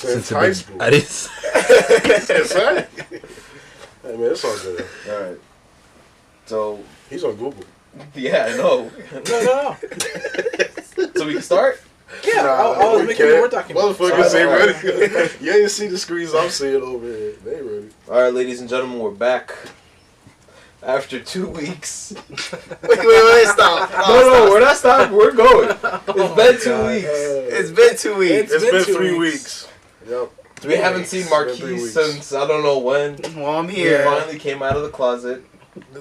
Since high school. I didn't. That's right. Hey man, it's all good. All right. So he's on Google. Yeah, I know. No. So we can start. Yeah, I was making a Word document. Motherfuckers ain't ready. You ain't see the screens I'm seeing over here. They ain't ready. All right, ladies and gentlemen, we're back after 2 weeks. Wait, stop. No, we're not stopping. We're going. It's been 2 weeks. It's been 2 weeks. It's been 3 weeks. Yep. We haven't seen Marquis since I don't know when. Well, I'm here. He finally came out of the closet.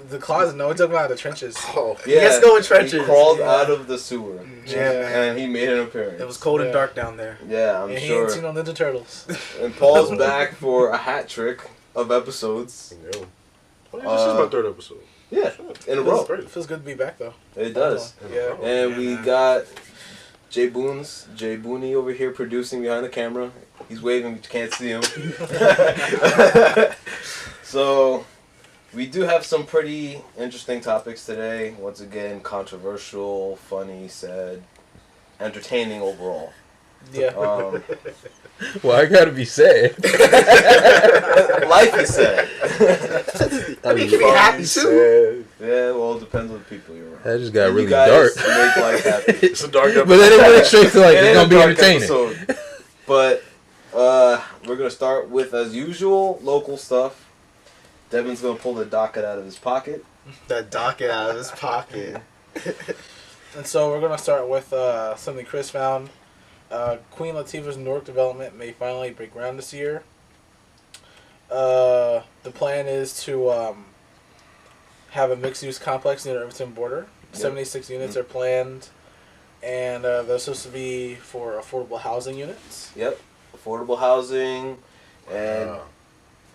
The closet? No, we're talking about the trenches. Oh, yeah. Let's go with trenches. He crawled out of the sewer. Yeah. And he made an appearance. It was cold and dark down there. Yeah, I'm and sure. He ain't seen no Ninja Turtles. And Paul's back for a hat trick of episodes. Yeah. This is my 3rd episode. Yeah, in a row. It feels good to be back, though. It does. Yeah. And we got Jay Booney over here producing behind the camera. He's waving, but you can't see him. So, we do have some pretty interesting topics today. Once again, controversial, funny, sad, entertaining overall. Yeah. Well, I gotta be sad. Life is sad. I mean, you can be happy too. Yeah, well, it depends on the people you're around. That just got really you guys dark. Make life happy. It's a dark episode. But then it went straight to like, It it's is gonna a be dark entertaining. episode. But we're gonna start with, as usual, local stuff. Devin's gonna pull the docket out of his pocket. The docket out of his pocket. And so we're going to start with something Chris found. Queen Latifah's Newark development may finally break ground this year. The plan is to have a mixed-use complex near the Irvington border. Yep. 76 units are planned, and they're supposed to be for affordable housing units. Yep, affordable housing and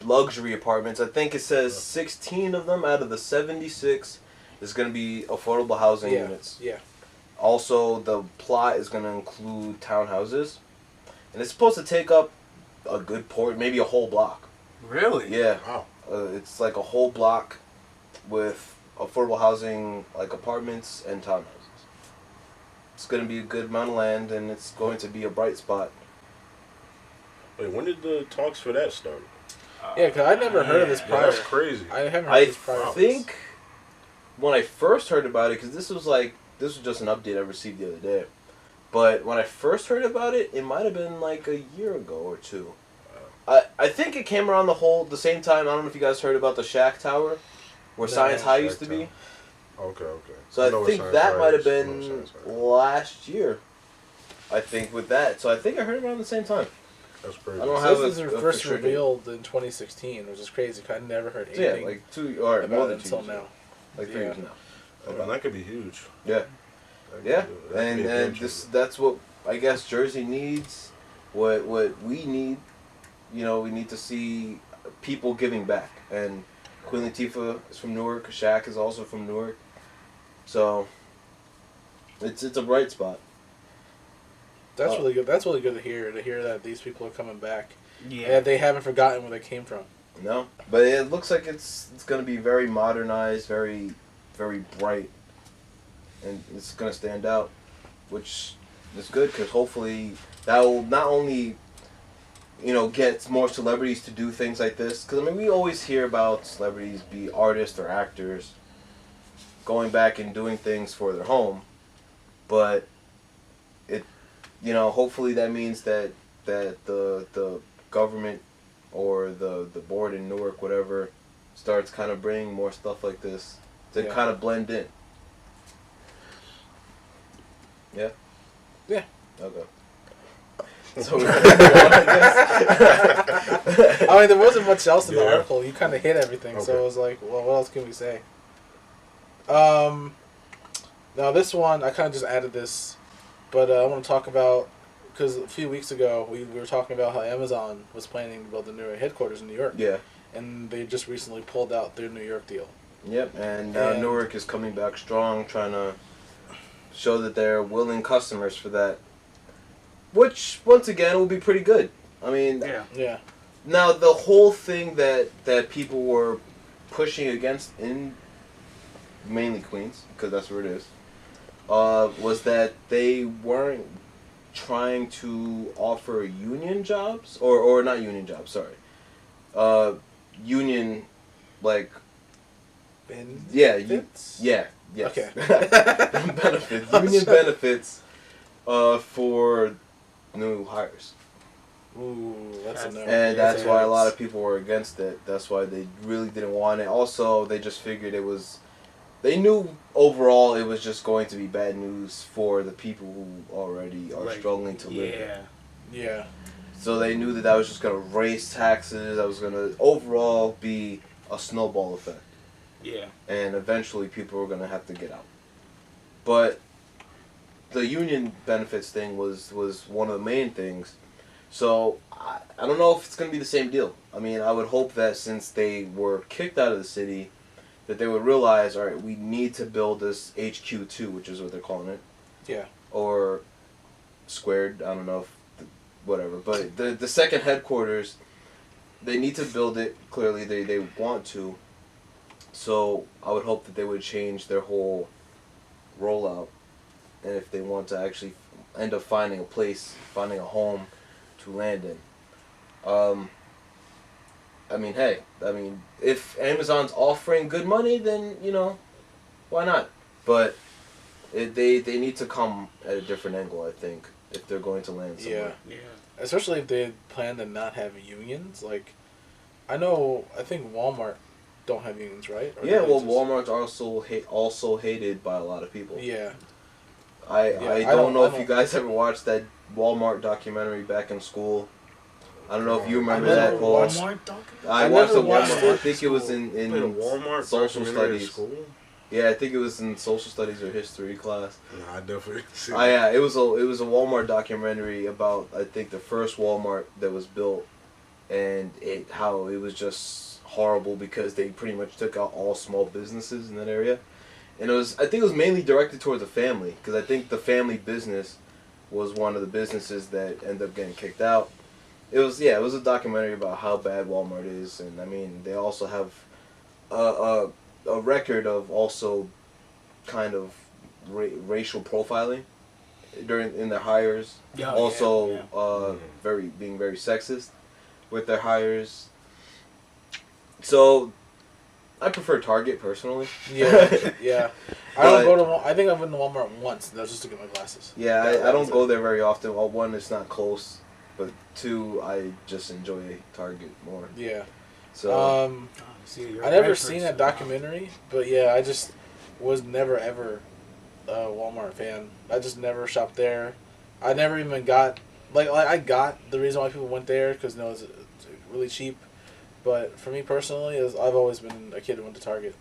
luxury apartments. I think it says 16 of them out of the 76 is going to be affordable housing units. Yeah. Also, the plot is going to include townhouses, and it's supposed to take up a good port, maybe a whole block. Really? Yeah. Wow. It's like a whole block with affordable housing, like apartments and townhouses. It's going to be a good amount of land, and it's going to be a bright spot. Wait, when did the talks for that start? Yeah, because I never heard of this prior. That's crazy. I haven't heard of this prior. I think when I first heard about it, because this was just an update I received the other day. But when I first heard about it, it might have been like a year ago or two. I think it came around the same time. I don't know if you guys heard about the Shack Tower, where Science High used to be. Okay. So I think that might have been last year. I think with that. So I think I heard it around the same time. That's crazy. I don't have this was first revealed in 2016, which is crazy because I never heard anything. Yeah, like 2 or more than 2 until now. Like 3 years now. Oh, man, that could be huge. Yeah. Yeah, and that's what I guess Jersey needs. What we need, we need to see people giving back. And Queen Latifah is from Newark. Shaq is also from Newark. So it's a bright spot. That's really good. That's really good to hear. To hear that these people are coming back. Yeah. And they haven't forgotten where they came from. No, but it looks like it's going to be very modernized, very, very bright, and it's going to stand out, which is good because hopefully that will not only, get more celebrities to do things like this. Because we always hear about celebrities, be artists or actors, going back and doing things for their home, but hopefully that means that the government or the board in Newark, whatever, starts kind of bringing more stuff like this to kind of blend in. Yeah? Yeah. Okay. So we're going to go on, I guess. I mean, there wasn't much else in the article. You kind of hit everything, so it was like, well, what else can we say? Now this one, I kind of just added this, but I want to talk about, because a few weeks ago, we were talking about how Amazon was planning to build a new headquarters in New York. Yeah. And they just recently pulled out their New York deal. Yep, and Newark is coming back strong, trying to show that they're willing customers for that. Which, once again, will be pretty good. I mean, yeah. Now, the whole thing that people were pushing against in mainly Queens, because that's where it is, was that they weren't trying to offer union jobs or not union jobs. Sorry, union like Benefits? yes. Okay. Benefits, union benefits, for new hires. Ooh, that's a no. And that's why a lot of people were against it. That's why they really didn't want it. Also, they just figured they knew overall it was just going to be bad news for the people who already are struggling to live. Yeah. So they knew that was just going to raise taxes. That was going to overall be a snowball effect. Yeah. And eventually people were going to have to get out. But the union benefits thing was one of the main things. So I don't know if it's going to be the same deal. I mean, I would hope that since they were kicked out of the city, that they would realize, all right, we need to build this HQ2, which is what they're calling it. Yeah. Or squared, I don't know if, whatever. But the second headquarters, they need to build it. Clearly, they want to. So I would hope that they would change their whole rollout. And if they want to actually end up finding a home to land in. I mean, hey, if Amazon's offering good money, then, why not? But they need to come at a different angle, I think, if they're going to land somewhere. Yeah. Especially if they plan to not have unions. Like, I think Walmart don't have unions, right? Or Walmart's also hated by a lot of people. Yeah. I don't know if you guys ever watched that Walmart documentary back in school. I don't know if you remember that, Paul. Walmart documentary? I watched the watched Walmart. it. I think it was in Walmart social studies. School? Yeah, I think it was in social studies or history class. No, I definitely see Oh yeah, it was a Walmart documentary about, I think, the first Walmart that was built, and how it was just horrible because they pretty much took out all small businesses in that area. And I think it was mainly directed towards the family, because I think the family business was one of the businesses that ended up getting kicked out. It was a documentary about how bad Walmart is, and I mean, they also have a record of also kind of racial profiling in their hires. Being very sexist with their hires. So I prefer Target personally. Yeah. I think I've been to Walmart once. That was just to get my glasses. Yeah, I don't go there very often. Well, one, it's not close, but two, I just enjoy Target more. Yeah. So I never seen that documentary, but yeah, I just was never ever a Walmart fan. I just never shopped there. I never even got I got the reason why people went there because it's really cheap. But for me personally, I've always been a kid who went to Target,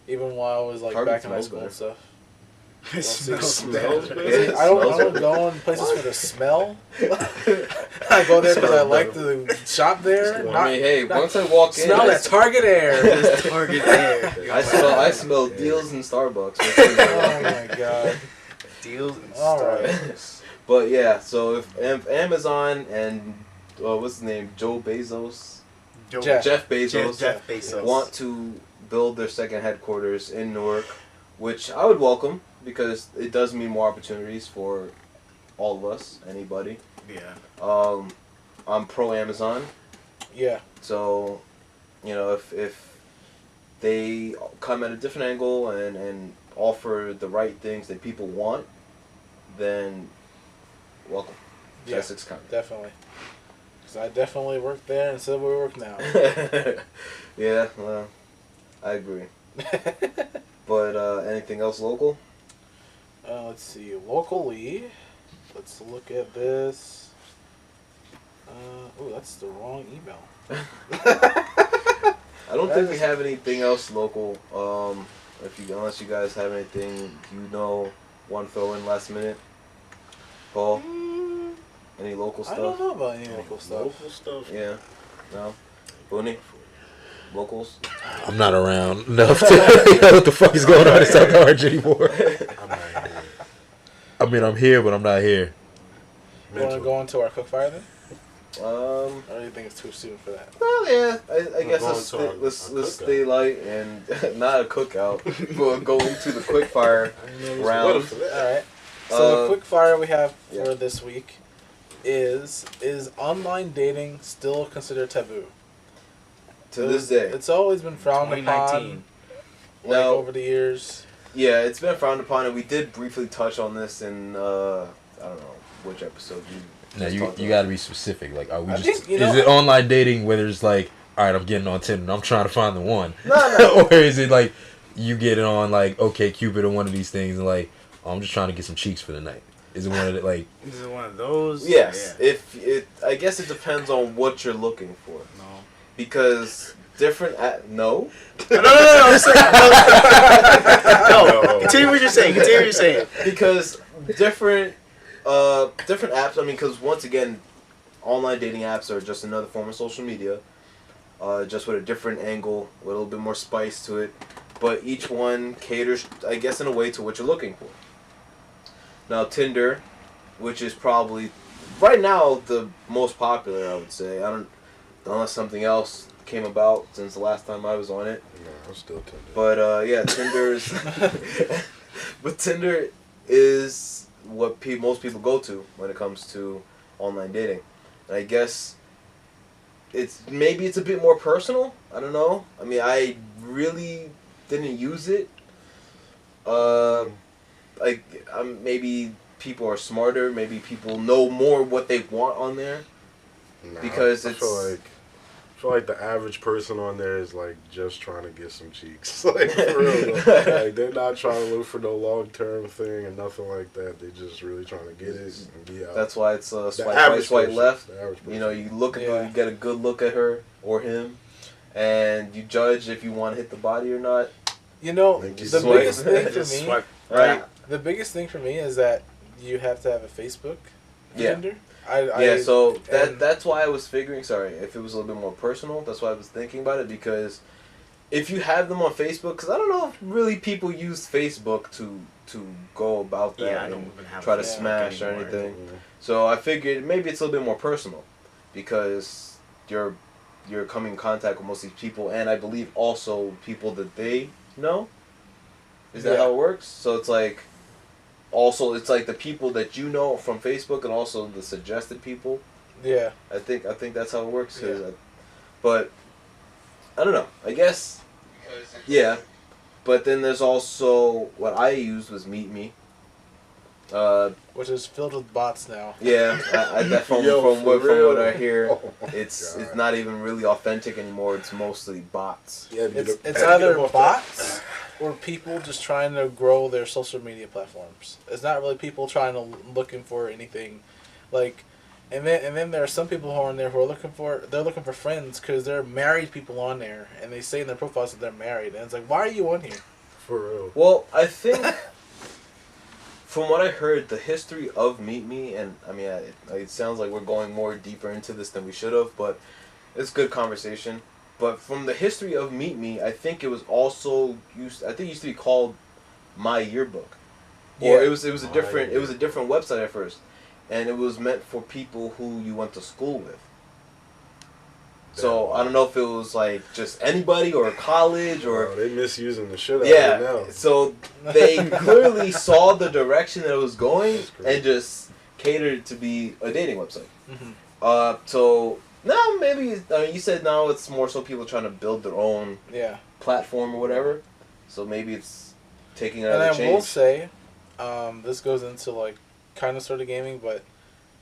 even while I was Target back in high smells school better. and stuff. It smells better. I don't go in places for the smell. I go there because I like to shop there. I mean, hey, once I walk in, smell that Target air. Target air. I smell deals in Starbucks. Oh my god. Deals and All stuff. right. But yeah, so if Amazon and what's his name, Jeff Bezos, Jeff Bezos want to build their second headquarters in Newark, which I would welcome because it does mean more opportunities for all of us, anybody. Yeah. I'm pro Amazon. Yeah. So, if they come at a different angle and offer the right things that people want, then welcome. Yeah, Essex County. definitely. Because I definitely worked there and still we work now. Yeah, well, I agree. But anything else local? Let's see. Locally, let's look at this. Oh, that's the wrong email. I don't think we have anything else local. Unless you guys have anything want to throw in last minute. Paul, any local stuff? I don't know about any local stuff. Local stuff? Yeah, no. Booney, locals. I'm not around enough to know what the fuck is going on in South Orange anymore. I'm not here. I mean, I'm here, but I'm not here. You want to go into our cookfire then? Or do you think it's too soon for that? Well, yeah. I guess going let's stay light and not a cookout, but go into the quickfire round. Alright. So the quick fire we have yeah. for this week is online dating still considered taboo? To this day. It's always been frowned upon. 2019. Like over the years. Yeah, it's been frowned upon, and we did briefly touch on this in I don't know which episode you. No, just you got to be specific. Like, are we I just? think, is it online dating where there's like, all right, I'm getting on Tinder, and I'm trying to find the one, No. or is it like you get it on like OK Cupid or one of these things, and like, oh, I'm just trying to get some cheeks for the night? Is it one of the like? Is it one of those? Yes. Yeah. I guess it depends on what you're looking for. No. Because different No. no. I'm saying, no. Continue what you're saying. Because different apps. I mean, because once again, online dating apps are just another form of social media, just with a different angle, with a little bit more spice to it. But each one caters, I guess, in a way to what you're looking for. Now, Tinder, which is probably right now the most popular, I would say. Unless something else came about since the last time I was on it. No, I'm still Tinder. But yeah, Tinder's. But Tinder is what most people go to when it comes to online dating. And I guess it's a bit more personal. I don't know. I mean, I really didn't use it. Maybe people are smarter. Maybe people know more what they want on there. Nah, Because I feel like the average person on there is like just trying to get some cheeks. Like for real, like they're not trying to look for no long term thing and nothing like that. They're just really trying to get it and be out. That's why it's swipe right, average swipe person. left. The average person. You know, you look at you get a good look at her or him, and you judge if you want to hit the body or not. You know, Like you the swipe. biggest thing for Just me, swipe Right. the biggest thing for me is that you have to have a Facebook Yeah. Tinder. So and- that's why I was figuring. Sorry, if it was a little bit more personal, that's why I was thinking about it, because if you have them on Facebook, because I don't know if really people use Facebook to go about that Yeah, I don't and even have try to Facebook smash or anymore. anything. So I figured maybe it's a little bit more personal, because you're coming in contact with most of these people, and I believe also people that they know. Is that Yeah. how it works? So it's like. Also, it's like the people that you know from Facebook, and also the suggested people. Yeah. I think that's how it works. But I don't know. I guess. Yeah, but then there's also what I used was Meet Me. Which is filled with bots now. Yeah, from what I hear, it's not even really authentic anymore. It's mostly bots. Yeah, It's either bots or people just trying to grow their social media platforms. It's not really people trying to looking for anything, like, and then there are some people who are on there who are looking for friends because they're married people on there, and they say in their profiles that they're married, and it's like, why are you on here? For real. Well, I think from what I heard, the history of Meet Me, and I mean, it sounds like we're going more deeper into this than we should have, but it's good conversation. But from the history of Meet Me, I think it was also used to be called My Yearbook, or it was a different website at first, and it was meant for people who you went to school with. So I don't know if it was like just anybody or college or they misusing the shit out of it now. So they clearly saw the direction that it was going and just catered to be a dating website. Mm-hmm. So now maybe you said now it's more so people trying to build their own platform or whatever. So maybe it's taking another change. And I will say, this goes into like kind of sort of gaming, but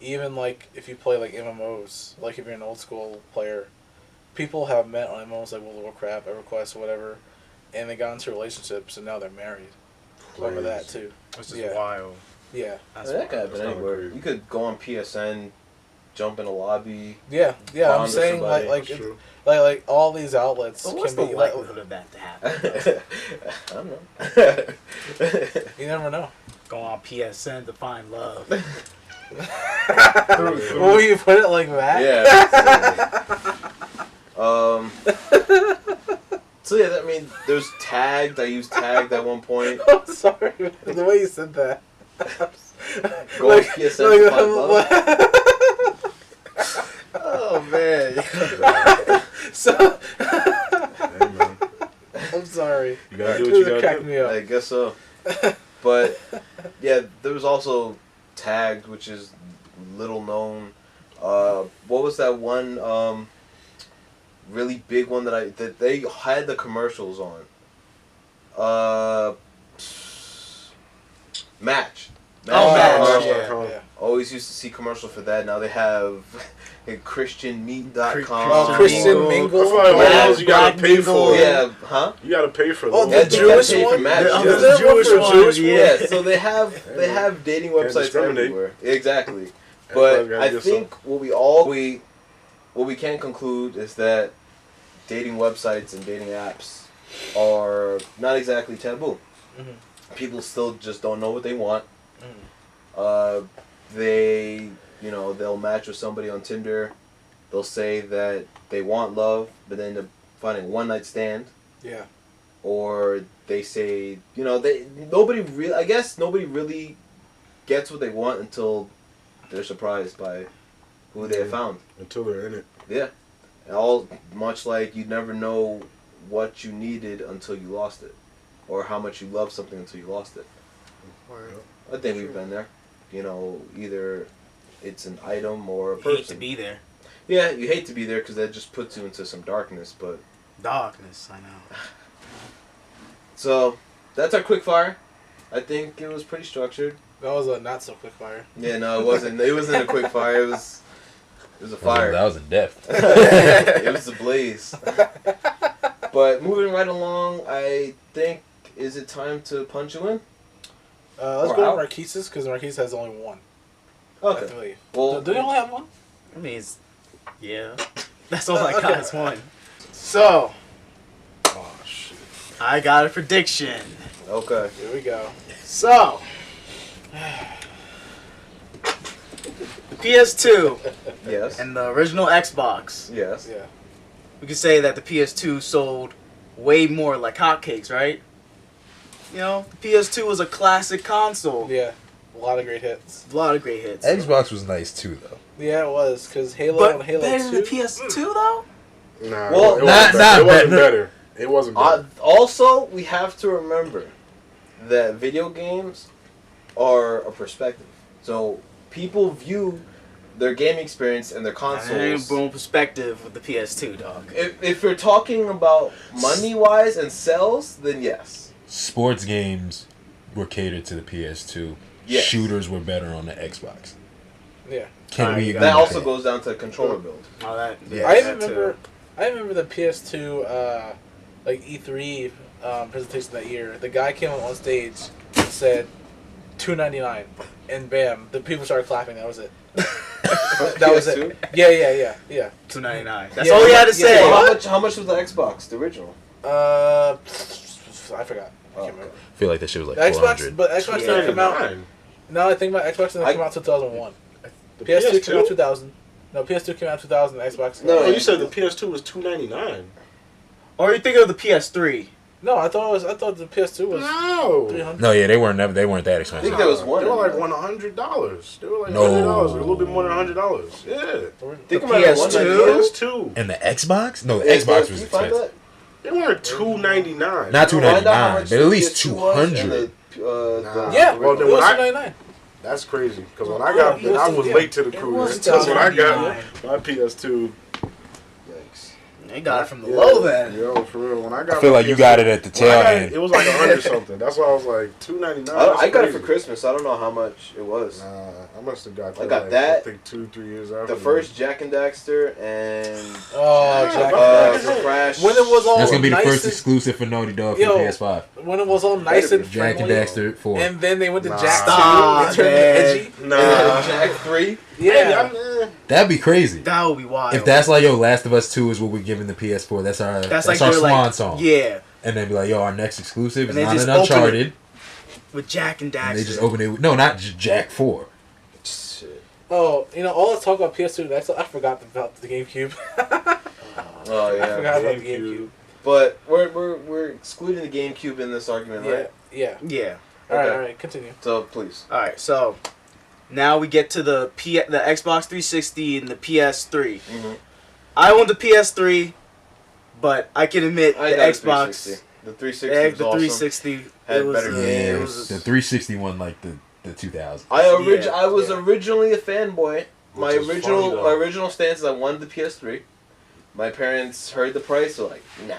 even like if you play like MMOs, like if you're an old school player. People have met on MMOs like World of Warcraft, EverQuest, or whatever, and they got into relationships, and now they're married. Over that, too. Which is wild. Yeah. That could happen anywhere. You could go on PSN, jump in a lobby. Yeah, I'm saying, like all these outlets But what's can the be... likelihood of that to happen? I don't know. You never know. Go on PSN to find love. Will you put it like that? Yeah. So yeah, I mean, there's Tagged. I used Tagged at one point. I'm sorry, the way you said that. Go on PSN to find love. Oh man. So. Hey, man. I'm sorry. You gotta do what you gotta crack do. me up. I guess so. But Yeah, there was also Tagged, which is little known. What was that one really big one that they had the commercials on? Match. Match, yeah. Always used to see commercials for that. Now they have ChristianMeat.com. Oh, Christian Mingle. I feel like all those you gotta pay for. Yeah, huh? You gotta pay for Oh, those. the Jewish pay for one? Match. The Jewish one. Yeah, so they have dating websites discriminate. everywhere. Exactly. Everybody's But gotta I get think what we can conclude is that dating websites and dating apps are not exactly taboo. Mhm. People still just don't know what they want. Mhm. They'll match with somebody on Tinder. They'll say that they want love, but then end up finding a one night stand. Yeah. Or they say, nobody really gets what they want until they're surprised by who they have found. Until they're in it. Yeah. All much like you never know what you needed until you lost it. Or how much you love something until you lost it. I think we've been there. Either it's an item or a person. Hate to be there. Yeah, you hate to be there because that just puts you into some darkness, but... Darkness, I know. So, that's our quick fire. I think it was pretty structured. That was a not so quick fire. Yeah, no, it wasn't. It wasn't a quick fire. It was a fire. That was in depth. It was a blaze. But moving right along, I think, is it time to punch you in? Let's Or go out? to Marquise's because Marquise has only one. I Okay. believe. Well, Do they only have one? I mean, yeah. That's all I got is one. So, Oh, shit. I got a prediction. okay. here we go. So, the PS2 Yes. and the original Xbox, Yes. Yeah. we could say that the PS2 sold way more like hotcakes, right? The PS2 was a classic console. Yeah. A lot of great hits. A lot of great hits. Xbox was nice too, though. Yeah, it was because Halo But and Halo better 2. than the PS2 though? Nah, Well, it not wasn't better. better. It wasn't better. Also, we have to remember that video games are a perspective. So people view their game experience and their I ain't consoles. blown perspective with the PS2, dog. If you're talking about money-wise and sales, then yes. Sports games were catered to the PS2. Yes. Shooters were better on the Xbox. Yeah. Can we agree That with also goes down to the controller build. Oh, that, Yeah, I that remember. too. I remember the PS2 like E3 presentation that year. The guy came on stage and said $2.99, and bam, the people started clapping. That was it. That was it. Yeah. $2.99. That's Yeah, all he had to yeah, say. Well, how much was the Xbox, the original? I forgot. I Oh, can't remember. I feel like that shit was like The Xbox, 400. but Xbox didn't come out. $2.99. No, I think about Xbox didn't come out 2001. The PS2 came out PS2? 2000. No, PS2 came out 2000. Xbox. No, Oh, you said the PS2 was $2.99. Or you think of the PS3. No, I thought the PS2 was No. 300. No, yeah, they weren't that I think expensive. there was one. They were like $100. They were like No. $100, a little bit more than $100. Yeah. Think The about it. PS2? PS2. And the Xbox? No, the Yeah, Xbox can was you find expensive. They weren't $2.99. Not Find out how $2.99, much but at least the PS2 was and $200. Nah. Yeah, Well, it then was when I- $2.99. That's crazy. Because when I got, it was I was yeah. late to the It cruise. was Because when I got $2.99. my PS2, Yikes. They got it from the yeah, low then. Yo, for real. When I got I feel my like you PS2 got it at the when I tail got it, end. it was like 100 something. That's why I was like $2.99. I got it for crazy. Christmas. I don't know how much it was. Nah, I must have got that. I got like, that. I think 2-3 years after. The first Jack and Daxter and Oh, Yeah, Jack. but- Crash. When it was all That's gonna be the nice first and- exclusive for Naughty Dog for Yo, PS5. when it was all nice and Jack and friendly, Daxter 4. and then they went to Nah. Jack 2 Stop, and turned man. edgy. and Nah. then Jack 3. Yeah. That'd be crazy. That would be wild. If that's like, yo, Last of Us 2 is what we're giving the PS4, that's our that's our their, swan song. Yeah, And then be like, yo, our next exclusive is And they not just an open Uncharted. with Jack and Daxter. And they just open it with, no, not Jack 4. Shit. Oh, all the talk about PS2 and Xbox, I forgot about the GameCube. Oh I yeah. forgot about the GameCube. GameCube. But we're excluding the GameCube in this argument, Yeah, right? yeah. Yeah. Okay. All right, continue. So please. All right, so now we get to the Xbox 360 and the PS3. Mm-hmm. I own the PS3, but I can admit I the got a Xbox, 360. The 360 the was awesome. 360, Had it was better uh, games. it Yeah, was the 360 one, like, the 2000s. I was originally a fanboy. My Which is funny, though. original stance is I wanted the PS3. My parents heard the price, so like, nah.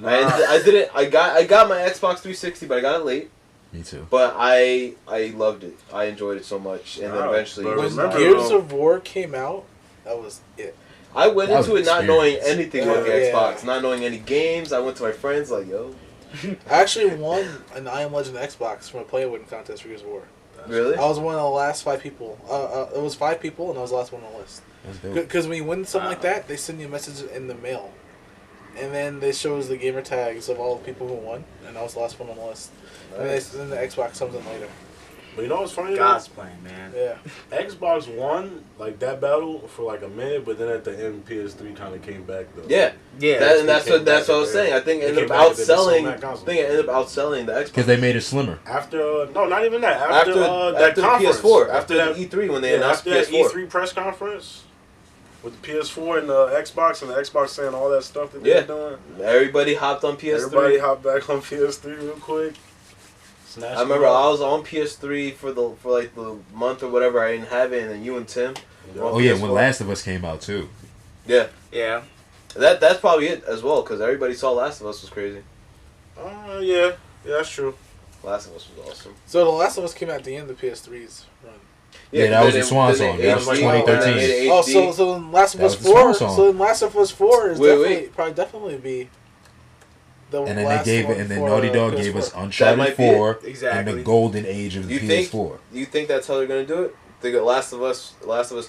I didn't. I got my Xbox 360, but I got it late. Me too. But I loved it. I enjoyed it so much, and then eventually, but When remember, Gears of War came out, that was it. I went That was into it not knowing experience. anything about the Yeah. Xbox, not knowing any games. I went to my friends like, yo, I actually won an I Am Legend Xbox from a play-a-win contest for Gears of War. really? I was one of the last 5 people. It was 5 people, and I was the last one on the list. That's dope. Because when you win something like that, they send you a message in the mail. And then they shows the gamer tags of all the people who won, and I was the last one on the list. And then the Xbox comes in later. But you know what's funny? God's plan, man. Yeah. Xbox won like that battle for like a minute, but then at the end, PS3 kind of came back though. Yeah, Yeah. that's what I was saying. I think it ended up outselling. The Xbox. Because they made it slimmer. After no, not even that. after that the conference. PS4, After after that the E3 when they yeah, announced after that PS4. E3 press conference with the PS4 and the Xbox saying all that stuff that Yeah. they're doing. Everybody hopped on PS3. Everybody hopped back on PS3 real quick. Snatched I remember it up. I was on PS3 for like the month or whatever. I didn't have it, and then you and Tim. Oh yeah, when Last of Us came out too. Yeah, Yeah. that's probably it as well because everybody saw Last of Us was crazy. Yeah, that's true. Last of Us was awesome. So The Last of Us came out at the end of the PS3's run. Yeah, that was the Swan song. That That was 2013. Oh, so then Last of That Us was the Swan 4. song. So then Last of Us 4 is Wait. definitely be the And then last they gave one it, and then for, Naughty Dog PS4. gave us That Uncharted might be it. 4 and Exactly. the golden age of the You think- PS4. You think that's how they're gonna do it? Think that Last of Us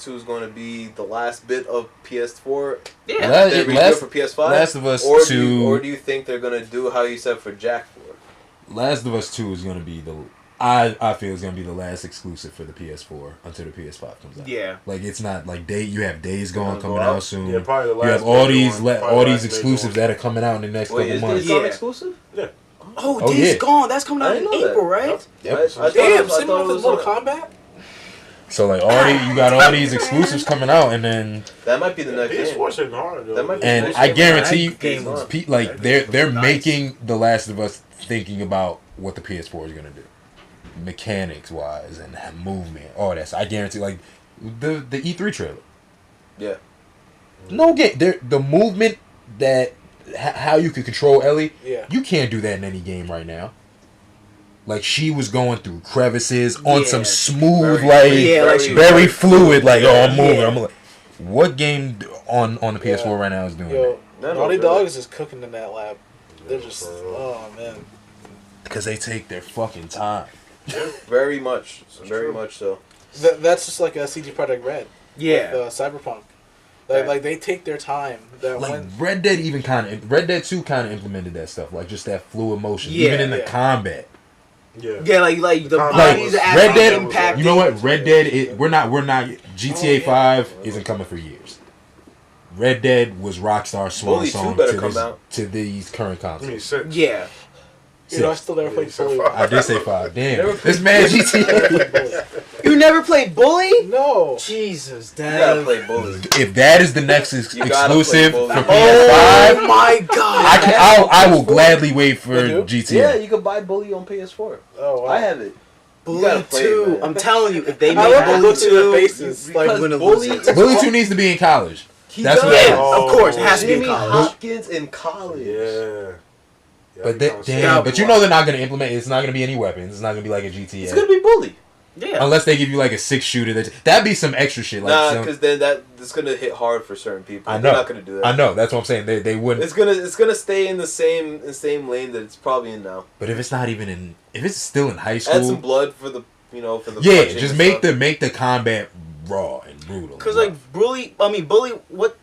2 is going to be the last bit of PS4? Yeah. Then redo it for PS5? Last of Us or 2. or do you think they're gonna do how you said for Jack 4? Last of Us 2 is going to be I feel it's going to be the last exclusive for the PS4 until the PS5 comes out. Yeah. Like it's not like you have Days Gone Gonna coming go out out? soon. Yeah, probably the last. You have all major these one. Probably all the these last major exclusives one. that are coming out in the next Wait, couple is months. Days Gone Yeah. exclusive? Oh, Oh, Days yeah. Gone. That's coming out I in didn't know April, that. right? Yep. I thought Damn, it same was with Mortal Kombat? So like you got all these exclusives coming out, and then That might be the next game. PS4 hitting hard though. That might be and Next I game. guarantee you, That game was- like they're nice. making The Last of Us thinking about what the PS4 is gonna do, mechanics wise and movement, all that. So I guarantee, like the E3 trailer. Yeah. No game. The movement that how you can control Ellie. Yeah. You can't do that in any game right now. Like she was going through crevices on Yeah. some smooth, Yeah, like she- very fluid. Like I'm moving. Yeah. I'm like, what game on the PS4 right now is doing that? Yo, No, Naughty no, Dog really. is just cooking in that lab. They're just, oh man. Because they take their fucking time. Very much. Very true. much so. That's just like a CG Project Red. Yeah. With, Cyberpunk. Right. Like they take their time. That Like when Red Dead Red Dead 2 kind of implemented that stuff, like just that fluid motion, Yeah, even in the yeah. combat. Yeah. Yeah, like the Like, bodies Red actually Dead, impacted. you know what? Red Dead, we're not. GTA 5 isn't coming for years. Red Dead was Rockstar's swan Bully 2 song better come out. to these current I mean, consoles. 6. Yeah. you know, I Six. still never played Yeah, so Bully. far. I did say 5. Never Damn, this man GTA. You never played Bully? No. Jesus, You gotta damn. play Bully. If that is the next You gotta exclusive play for Bully. PS5, Oh my god. I will gladly wait for You do? GTA. Yeah, you can buy Bully on PS4. Oh, wow. I have it. Bully gotta play it, 2. man. I'm telling you, if they I make love the Bully looks in their 2, faces. Because Like, gonna Bully lose it. Bully 2 needs to be in college. He That's does. what- Yeah, Oh, of course, it has to be in Jimmy college. Hopkins in college. Yeah. But that, damn, but you know they're not gonna implement. It's not gonna be any weapons. It's not gonna be like a GTA. It's gonna be Bully. Yeah. Unless they give you like a 6-shooter. That'd be some extra shit. Like Nah, some- because then that's gonna hit hard for certain people. I know. They're not gonna do that. I know. That's what I'm saying. They wouldn't. It's gonna stay in the same lane that it's probably in now. But if it's not even in, if it's still in high Add some school, blood for the for the yeah, punching just and make stuff. the combat raw and brutal. Because like Bully, what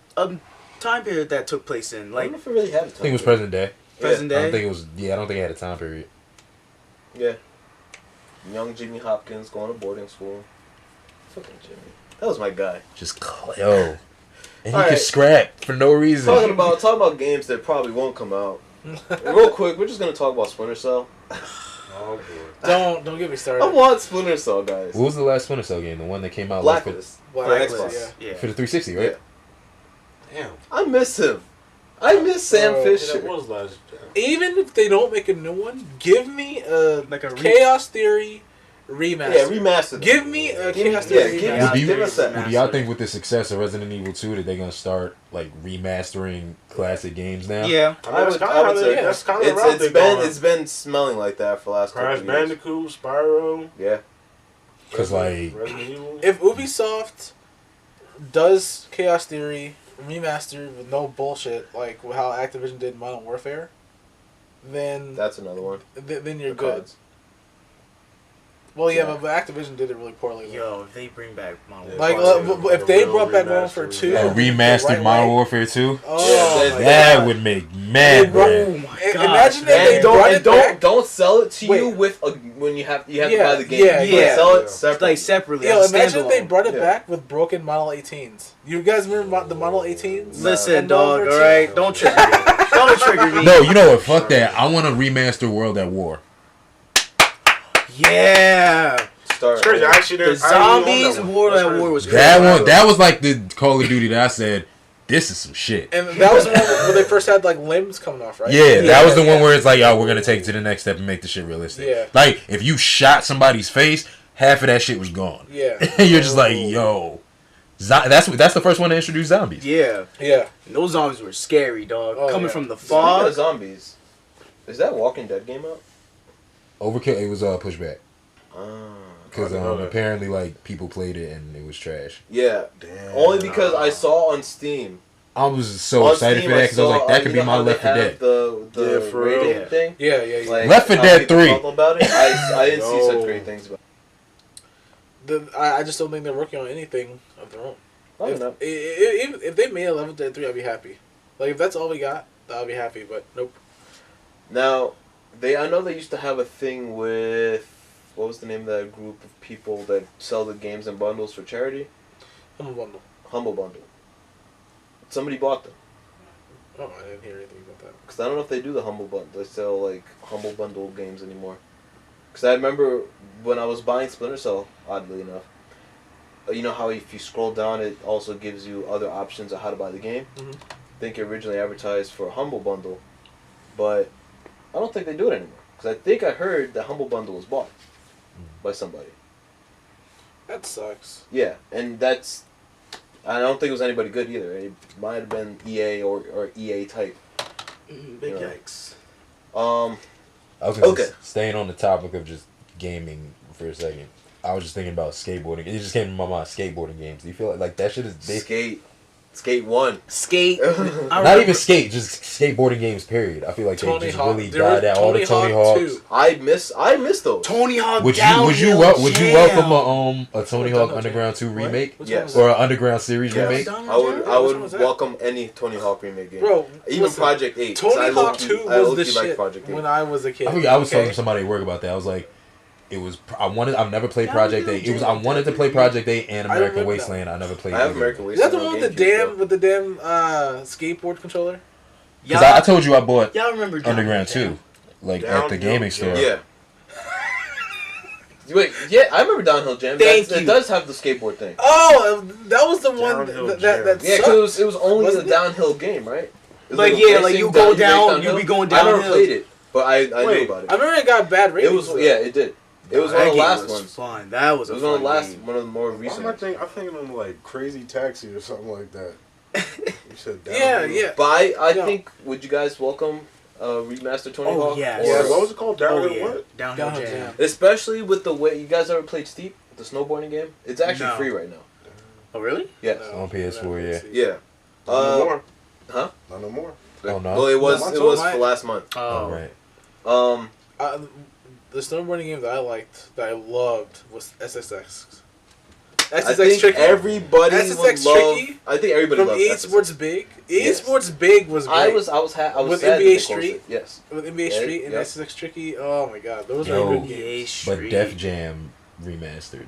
time period that took place in? I Like don't know if it really had a time. I think it was present day. present I don't day? think it was. Yeah, I don't think it had a time period. Yeah. Young Jimmy Hopkins going to boarding school. Fucking Jimmy. That was my guy. Just yo, and he All could right. scrap for no reason. Talking about games that probably won't come out. Real quick, we're just gonna talk about Splinter Cell. Oh boy. don't get me started. I want Splinter Cell, guys. What was the last Splinter Cell game? The one that came out like, Blacklist. Blacklist, For Xbox. yeah. Yeah. for the 360, right? Damn. I miss him. I miss Sam Oh, Fisher. That was last. Even if they don't make a new one, give me a Like a Chaos Theory remaster. Yeah, remaster. Give me a Chaos yeah, Theory give- remaster. give us that. Do y'all think with the success of Resident Evil 2 that they're gonna start like remastering classic games now? Yeah. I would say that's kind of the route they're going. it's been smelling like that for the last Crash couple of years. Bandicoot, Spyro. Yeah. Because like Resident Evil. If Ubisoft does Chaos Theory remastered with no bullshit, like how Activision did Modern Warfare, then That's another one. then you're The good. cards. Well, yeah, Yeah. but Activision did it really poorly. though. Yo, if they bring back Modern Yeah, Like, Warfare, if they real brought back Modern remaster. Warfare 2, a the remastered right Modern way- Warfare 2, Oh, Yeah, my that that God. would make mad bro- oh bread. my I- god. imagine if they And brought it back. don't sell it to you Wait. with when you have to Yeah, buy the game. yeah, You gotta yeah. sell Yeah. it separately. like separately. Yo, as a imagine if they standalone. brought it Yeah. back with broken Model 18s. You guys remember the Model 18s? Listen, And Model dog. 13s? All right, don't trigger me. Don't trigger me. No, you know what? Fuck that. I want to remaster World at War. Yeah. Start. It's crazy. I actually The didn't. I didn't even zombies know that one. World That's at War crazy. was That crazy. one, that was like the Call of Duty that I said, this is some shit. And that was the one where they first had like limbs coming off, right? Yeah, that was the one where it's like, yo, we're gonna take it to the next step and make the shit realistic. Yeah. Like, if you shot somebody's face, half of that shit was gone. Yeah. And you're just like, yo, that's the first one to introduce zombies. Yeah. Yeah. Those zombies were scary, dog. Oh, Coming yeah. from the Speaking of fog. zombies, is that Walking Dead game out? Overkill, it was pushback Ah. because I didn't know that. apparently like people played it and it was trash. Yeah. Damn. Only because I saw on Steam. I was so On excited Steam, for that because I was saw, like, that you could know be my how they Left 4 have Dead. The Yeah, for rating real. thing. Yeah, yeah, yeah. Like, Left 4 how Dead people 3. talk about it. I didn't see such Yo. great things about I just don't think they're working on anything of their own. it. I don't know. If they made a Level Dead 3, I'd be happy. Like, if that's all we got, I'd be happy, but nope. Now, I know they used to have a thing with, what was the name of that group of people that sell the games in bundles for charity? Humble Bundle. Humble Bundle. Somebody bought them. Oh, I didn't hear anything about that. Because I don't know if they do the Humble Bundle. They sell, like, Humble Bundle games anymore. Because I remember when I was buying Splinter Cell, oddly enough, you know how if you scroll down, it also gives you other options of how to buy the game? Mhm. I think it originally advertised for a Humble Bundle, but I don't think they do it anymore. Because I think I heard the Humble Bundle was bought by somebody. That sucks. Yeah, and that's... I don't think it was anybody good either. It might have been EA or EA type. Big Yeah. yikes. I was gonna Okay. say, staying on the topic of just gaming for a second. I was just thinking about skateboarding. It just came to my mind, skateboarding games. Do you feel like that shit is Skate 1. Skate. not even skate, just skateboarding games. Period. I feel like Tony they just Hawk. really There was died out. All the Tony Hawks. 2. I miss those. Tony Hawk. Would you Downhill welcome a Tony Downhill Hawk Underground 2 What? remake Which Yes. one or was an Underground series Yes. remake? Downhill I would Jam? Which one I was would that? welcome any Tony Hawk remake game. that? Bro, Even listen, Project 8. 'cause Tony I Hawk low-key- 2 I was low-key the like shit Project 8. when I was a kid. I was talking okay? to somebody at work about that. I was like, I've never played Downhill Project 8. I wanted to play Project 8 and I American remember Wasteland. I never played. I have either. American Is that Wasteland the one on with the GameCube, damn skateboard controller? Because I told you I bought Y'all remember Underground Downhill 2, like at Downhill the gaming Jam. store. though. Yeah. Wait, yeah, I remember Downhill Jam. Thank It you. does have the skateboard thing. Oh, that was the one Downhill that Yeah, sucked. because it was only Wasn't the it? downhill game, right? It was Like, a yeah, like racing you go break down, you be going I never downhill. played it, but I knew Wait, about it. I remember it got bad It ratings. was though. yeah, it did. It was That one of the game last was ones. Fun. That was It a was fun one of the last, game. one of the more Why recent am I ones. thinking of like Crazy Taxi or something like that? You said Yeah, Downhill. yeah. But I No. think, would you guys welcome remaster Tony Oh, Hawk? yes. Yeah, Or- what was it called? Downhill Oh yeah, what? Downhill Downhill Jam. Jam. Especially with the way, you guys ever played Steep, the snowboarding game? It's actually No. free right now. Oh really? Yes. No, On PS4, yeah. Yeah. Not no more. huh? Not no more. Oh, no? Well, it was No, it was my- for last month. Oh, right. The snowboarding game that I liked, that I loved, was SSX. I SSX think Tricky. everybody SSX would love. Tricky I think everybody from loves EA SSX. Sports Big. EA Yes. Sports Big was great. I was With sad that NBA they closed Street? it. Yes. With NBA Yeah, Street and yeah. SSX Tricky. Oh my god, those Yo. are good EA games. But Street. Def Jam remastered.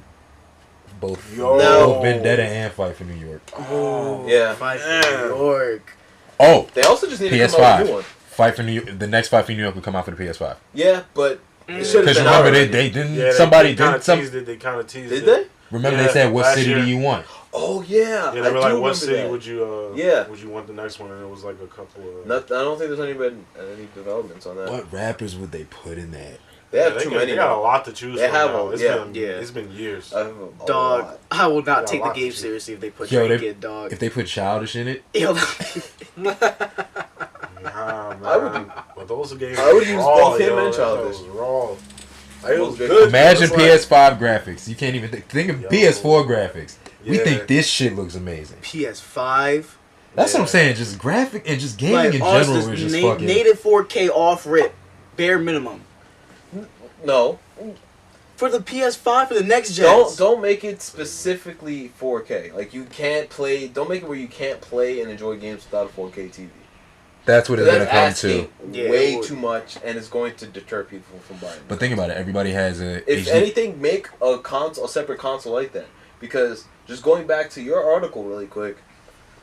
Both, Yo. both Vendetta and Fight for New York. Oh Yeah. Fight Yeah. for New York. Oh, They also just need to come out with a new PS5. one. Fight for New York. The next Fight for New York will come out for the PS5. Yeah, but it should have Because been remember, out they already. didn't. Yeah, somebody kind did of some. teased it. They kind of teased Did it. they? Remember, Yeah, they said, "What last city year. do you want?" Oh yeah. Yeah, they were I like, do "What remember city that. would you? Yeah. Would you want the next one?" And it was like a couple of. I don't think there's any developments on that. What rappers would they put in that? They have too many. They got a lot to choose They from have now. a- It's been years. I have a Dog, lot. I will not Yeah, take the lots of game shit. seriously if they put Yo, Drake in, dog. If they put Childish in it, Yo, Nah, man. I would- But those games. I would was use raw, both him yo. and That Childish. was raw. Like, it was good. but imagine it's like- PS5 graphics. You can't even think of Yo. PS4 graphics. We Yeah. think this shit looks amazing. PS5. That's what I'm Yeah. saying. Just graphic and just gaming in ours general is is just fucking. native 4K off rip, bare minimum No, for the PS5 for the next gen. don't make it specifically 4K. Like you can't play. Don't make it where you can't play and enjoy games without a 4K TV. That's what it's gonna That's come asking to. Yeah, way it would. too much, and it's going to deter people from buying. But think about it. Everybody has a. If HD anything, make a separate console like that. Because just going back to your article really quick,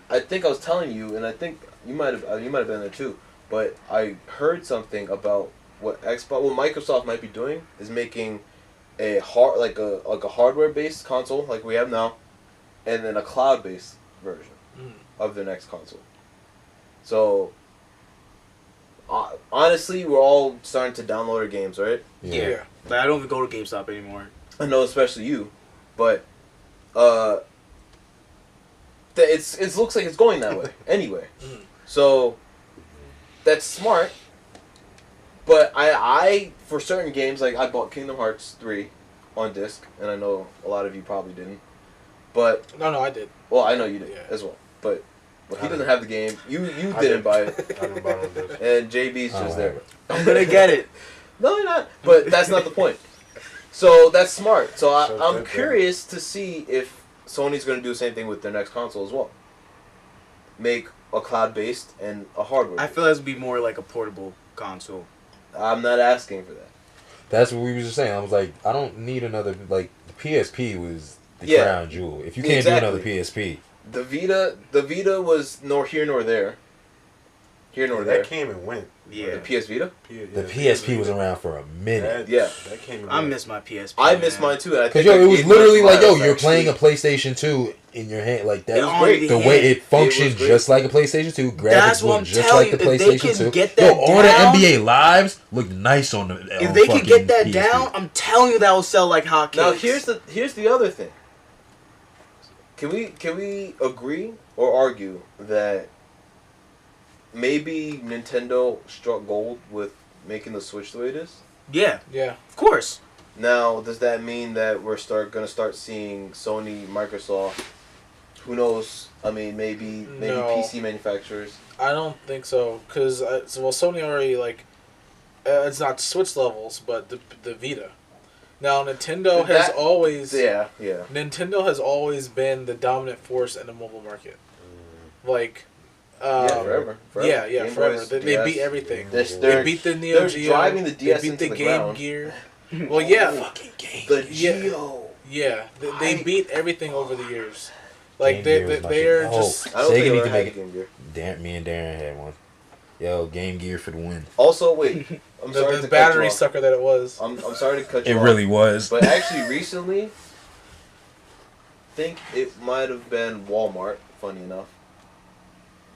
I think I was telling you, and I think you might have been there too. But I heard something about what Microsoft might be doing is making a hardware based console like we have now, and then a cloud based version of their next console. So. Honestly, we're all starting to download our games, right? Yeah. Like, I don't even go to GameStop anymore. I know, especially you, but it looks like it's going that way anyway. So that's smart. But I for certain games, like I bought Kingdom Hearts 3 on disc, and I know a lot of you probably didn't. But No, I did. well, I know you did Yeah. as well. But he I doesn't didn't. have the game. You I didn't buy it, I didn't buy it on this. and JB's I don't just have there. it. I'm gonna get it. No, you're not. But that's not the point. So that's smart. So Shut I'm that curious to see if Sony's going to do the same thing with their next console as well. Make a cloud-based and a hardware. I feel that would be more like a portable console. I'm not asking for that. That's what we was just saying. I was like, I don't need another. Like the PSP was the Yeah. crown jewel. If you can't Exactly. do another PSP, The Vita was nor here nor there. Here nor there. That came and went. Yeah. The PS Vita? the PSP was around for a minute. Yeah. That came and I went. miss my PSP. I miss man. mine too. And I Because think yo, I it was gave literally mine like, to yo, Miles, you're playing a actually. PlayStation 2 in your hand. Like that It was already great. The had- way it It functioned was great. just like a PlayStation 2. Graphics That's what looked I'm just telling like the you. If they PlayStation can 2. get Yo, that all down- the NBA lives looked nice on the. If on they could fucking get that PSP. down, I'm telling you that will sell like hotcakes. Now here's the other thing. Can we agree or argue that maybe Nintendo struck gold with making the Switch the way it is? Yeah, Yeah. of course. Now, does that mean that we're gonna start seeing Sony, Microsoft, who knows? I mean, maybe No. PC manufacturers. I don't think so, because Sony already it's not Switch levels, but the Vita. Now Nintendo has That- always Yeah. Nintendo has always been the dominant force in the mobile market. Like, Yeah, forever. yeah, Game forever. Boys, They DS. beat everything. They're, They beat the Neo they're Geo. driving the DS they beat into the the Game ground. Gear. Well, yeah, Fucking game. The Yeah. Geo. yeah. They beat everything over the years. Like Game Gear was my they shit. are Oh. just. I don't Sega think I need ever to had make a Game Gear. Me and Darren had one. Yo, Game Gear for the win. Also, wait. I'm sorry The to battery cut you off. sucker that it was. I'm sorry to cut you It off. really was. But actually, recently, I think it might have been Walmart, funny enough,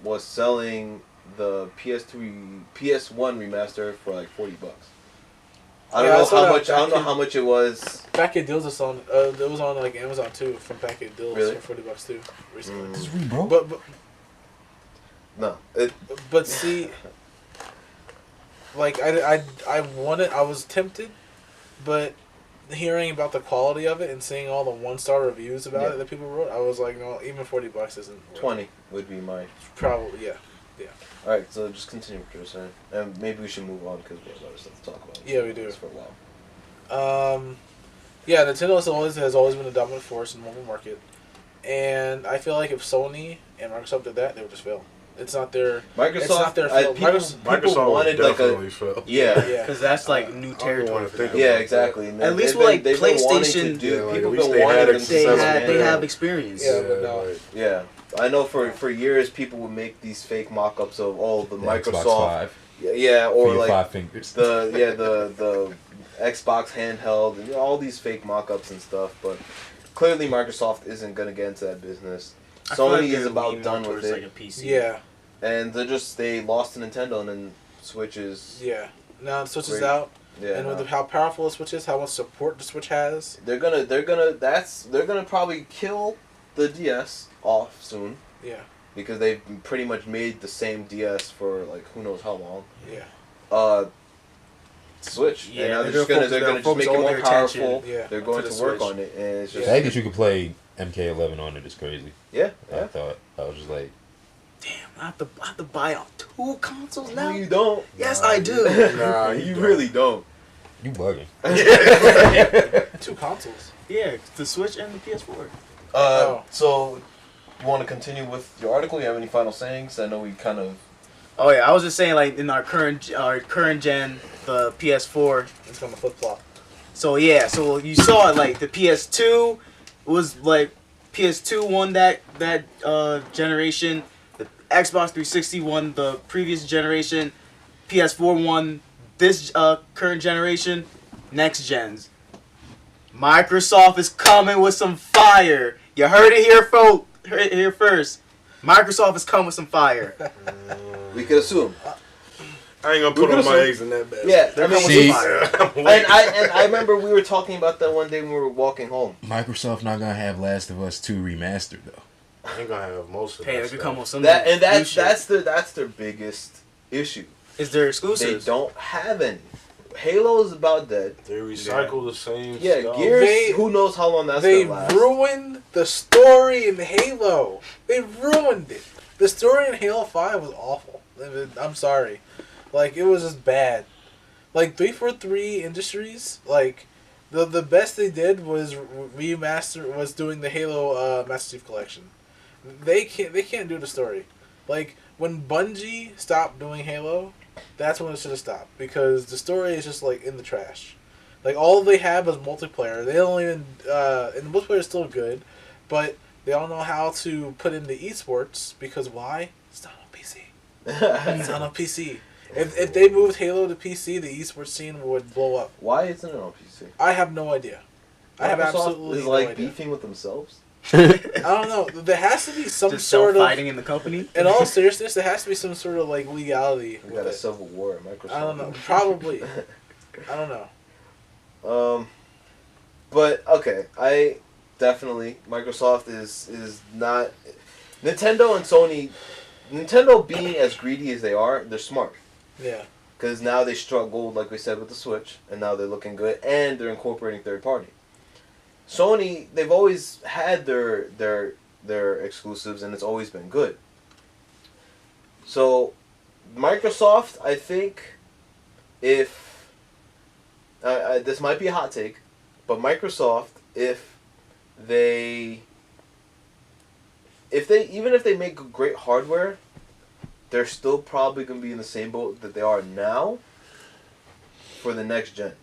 was selling the PS1 remaster for like $40. I Yeah, I don't saw know how that much. I don't know back how much it was. Packet deals is on. It was on like Amazon too from Packet deals Really? for $40 too recently. Just bro. No, But see, like I wanted, I was tempted, but hearing about the quality of it and seeing all the 1-star reviews about Yeah. it that people wrote, I was like, no, even $40 isn't worth it. 20 would be mine. Probably, yeah. All right, so just continue what you're saying, and maybe we should move on because we have other stuff to talk about. Yeah, we do. For a while. Yeah, Nintendo has always been a dominant force in the mobile market, and I feel like if Sony and Microsoft did that, they would just fail. It's not their. Microsoft. It's not their I, fault. people, Microsoft people wanted like definitely a failed. yeah. Yeah. Because that's like new I don't territory wanna for think them. Yeah, about exactly. And At least they've with, been- like, they've been wanting PlayStation, to do- Yeah, like, people at least been they wanting had them a to They sell successful had it. they Yeah. have experience. Yeah, but no. like, Yeah, I know for years people would make these fake mock-ups of all the Xbox Microsoft, 5 yeah, for or your like 5 fingers. the Xbox handheld and all these fake mock-ups and stuff. But clearly Microsoft isn't gonna get into that business. I feel like Sony they're is about leaning done more with towards, it, like a PC. Yeah, and they lost to Nintendo, and then Switch is yeah. Now it switches Great. out. Yeah, and with how powerful the Switch is, how much support the Switch has. they're gonna probably kill the DS off soon. Yeah. Because they've pretty much made the same DS for like who knows how long. Yeah. Switch. Yeah, and now they're they're gonna just gonna focus make it all more their powerful. attention, yeah, They're going to to the work Switch. on it, and it's The just fact that you could play MK11 on it is crazy. yeah. I thought I was just like, Damn, I have to buy out 2 consoles now. No, you don't. Yes, Nah, I do. Nah, you don't. really don't. you bugging. 2 consoles. Yeah, the Switch and the PS4. So, you want to continue with your article? You have any final sayings? I know we kind of. Oh yeah, I was just saying like in our current gen, the PS4. It's gonna flip flop. So yeah, so you saw it like the PS2 was like PS2 won that generation. The Xbox 360 won the previous generation. PS4 won this current generation. Next gens. Microsoft is coming with some fire. You heard it here, folks. Heard it here first. Microsoft is coming with some fire. We could assume. I ain't gonna put all my eggs in that basket. Yeah, They're I mean, coming with See- some fire. and I remember we were talking about that one day when we were walking home. Microsoft not gonna have Last of Us 2 remastered though. I ain't gonna have most of Hey, that they could stuff. come with some. That's new shit. that's their biggest issue. Is there They exclusives? don't have any. Halo is about dead. They recycle the same Yeah, stuff. Gears. Who knows how long that's They gonna last? ruined the story in Halo. They ruined it. The story in Halo 5 was awful. I'm sorry. Like, it was just bad. Like, 343 Industries, like, the best they did was was doing the Halo Master Chief Collection. They can't do the story. Like, when Bungie stopped doing Halo, that's when it should have stopped. Because the story is just, like, in the trash. Like, all they had was multiplayer. They don't even... and the multiplayer is still good, but they don't know how to put in the esports, because why? It's not on PC. It's not on PC. If they moved Halo to PC, the esports scene would blow up. Why isn't it on PC? I have no idea. I have Microsoft absolutely is no like idea. beefing with themselves. I don't know. There has to be some Just sort of... fighting in the company. In all seriousness, there has to be some sort of, like, legality We with got a it. civil war at Microsoft. I don't know. Probably. I don't know. But okay, I definitely Microsoft is not Nintendo and Sony. Nintendo being as greedy as they are, they're smart Yeah. because now they struck gold, like we said, with the Switch, and now they're looking good, and they're incorporating third party. Sony, they've always had their exclusives, and it's always been good. So, Microsoft, I think, if this might be a hot take, but Microsoft, if they even if they make great hardware, they're still probably going to be in the same boat that they are now for the next gen.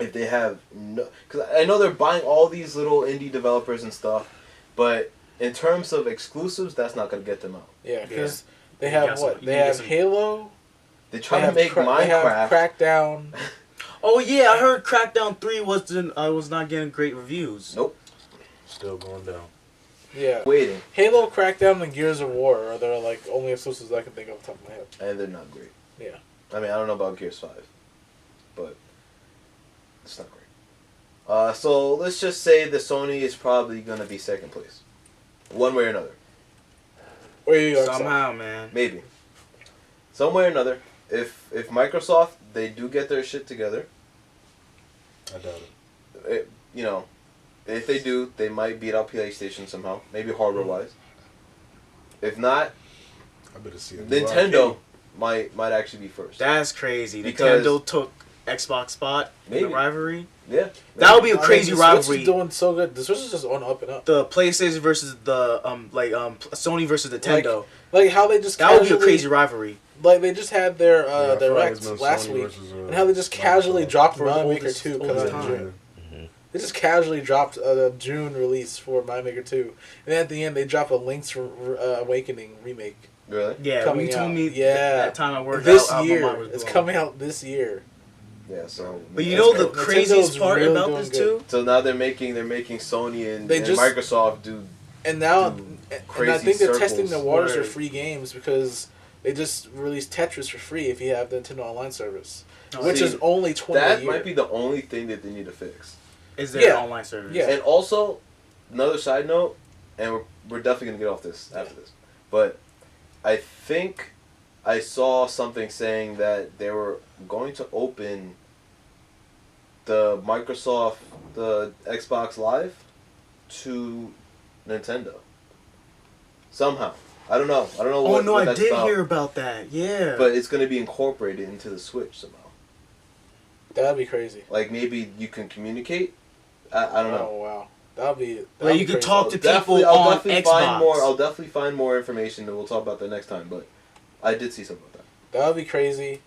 If they have no, because I know they're buying all these little indie developers and stuff, but in terms of exclusives, that's not going to get them out. Yeah, because Yeah. they You have got what? some- They you got have some- Halo. They try They to have make They have Minecraft. Crackdown. Oh yeah, I heard Crackdown 3 was not getting great reviews. Nope. Still going down. Yeah. Waiting, Halo, Crackdown, and Gears of War are their, like, only exclusives I can think of off the top of my head. and they're not great. Yeah. I mean, I don't know about Gears 5, but it's not great. So let's just say that Sony is probably going to be second place. One way or another. Or you go Somehow, man. Maybe. Some way or another. If Microsoft, they do get their shit together, I doubt it. you know, if they do, they might beat out PlayStation somehow. Maybe hardware-wise. If not, I better see it. Nintendo might actually be first. That's crazy. Because- Nintendo took Xbox spot in Maybe. the rivalry. Yeah. That would be a I mean, crazy the Switch rivalry. is doing so good. The Switch is just on up and up. The PlayStation versus the Sony versus Nintendo. Like how they just That would be a casually- crazy rivalry. Like they just had their Yeah, I feel like direct it's been last Sony week, versus, and how they just Microsoft. casually dropped For the Mario Maker oldest- 2 coming oldest out in time. June. They just casually dropped a June release for Mario Maker 2, and then at the end they dropped a Link's Awakening remake Really? Yeah, coming when you told out. me Yeah. that time I worked this out, my year. mind was It's blown. coming out this year. Yeah, so... But you that's know the cool. craziest Nintendo's part really about doing this good. too? So now they're making Sony and, They and just- Microsoft do... And now, Dude, and I crazy think they're testing circles the waters for where- free games because They just released Tetris for free if you have the Nintendo Online service, Oh, which see, is only $20 a That year. might be the only thing that they need to fix. Is there Yeah. an online service? Yeah. And also, another side note, and we're definitely gonna get off this after this, but I think I saw something saying that they were going to open the Xbox Live to Nintendo. Somehow. I don't know. I don't know Oh what, no, what I that's did about. hear about that. Yeah. But it's going to be incorporated into the Switch somehow. That'd be crazy. Like maybe you can communicate. I don't know. Oh wow, that'd be. Like, you be could crazy. talk to Definitely- people on definitely Xbox. find more. I'll definitely find more information, and we'll talk about that next time. But I did see something about that. That would be crazy,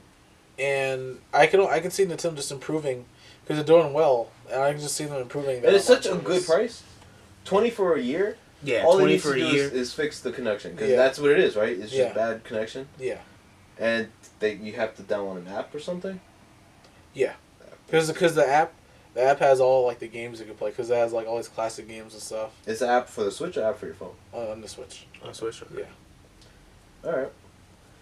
and I can see Nintendo just improving because they're doing well, and I can just see them improving. And it's their such a online good service. price. 20 for a year. Yeah, All they 20 need for to a do year. is fix the connection because Yeah. that's what it is, right? It's just Yeah. bad connection, Yeah, and you have to download an app or something. because the app has all like the games you can play because it has like all these classic games and stuff It's an app for the Switch or app for your phone. on the Switch. On Switch. Yeah, All right.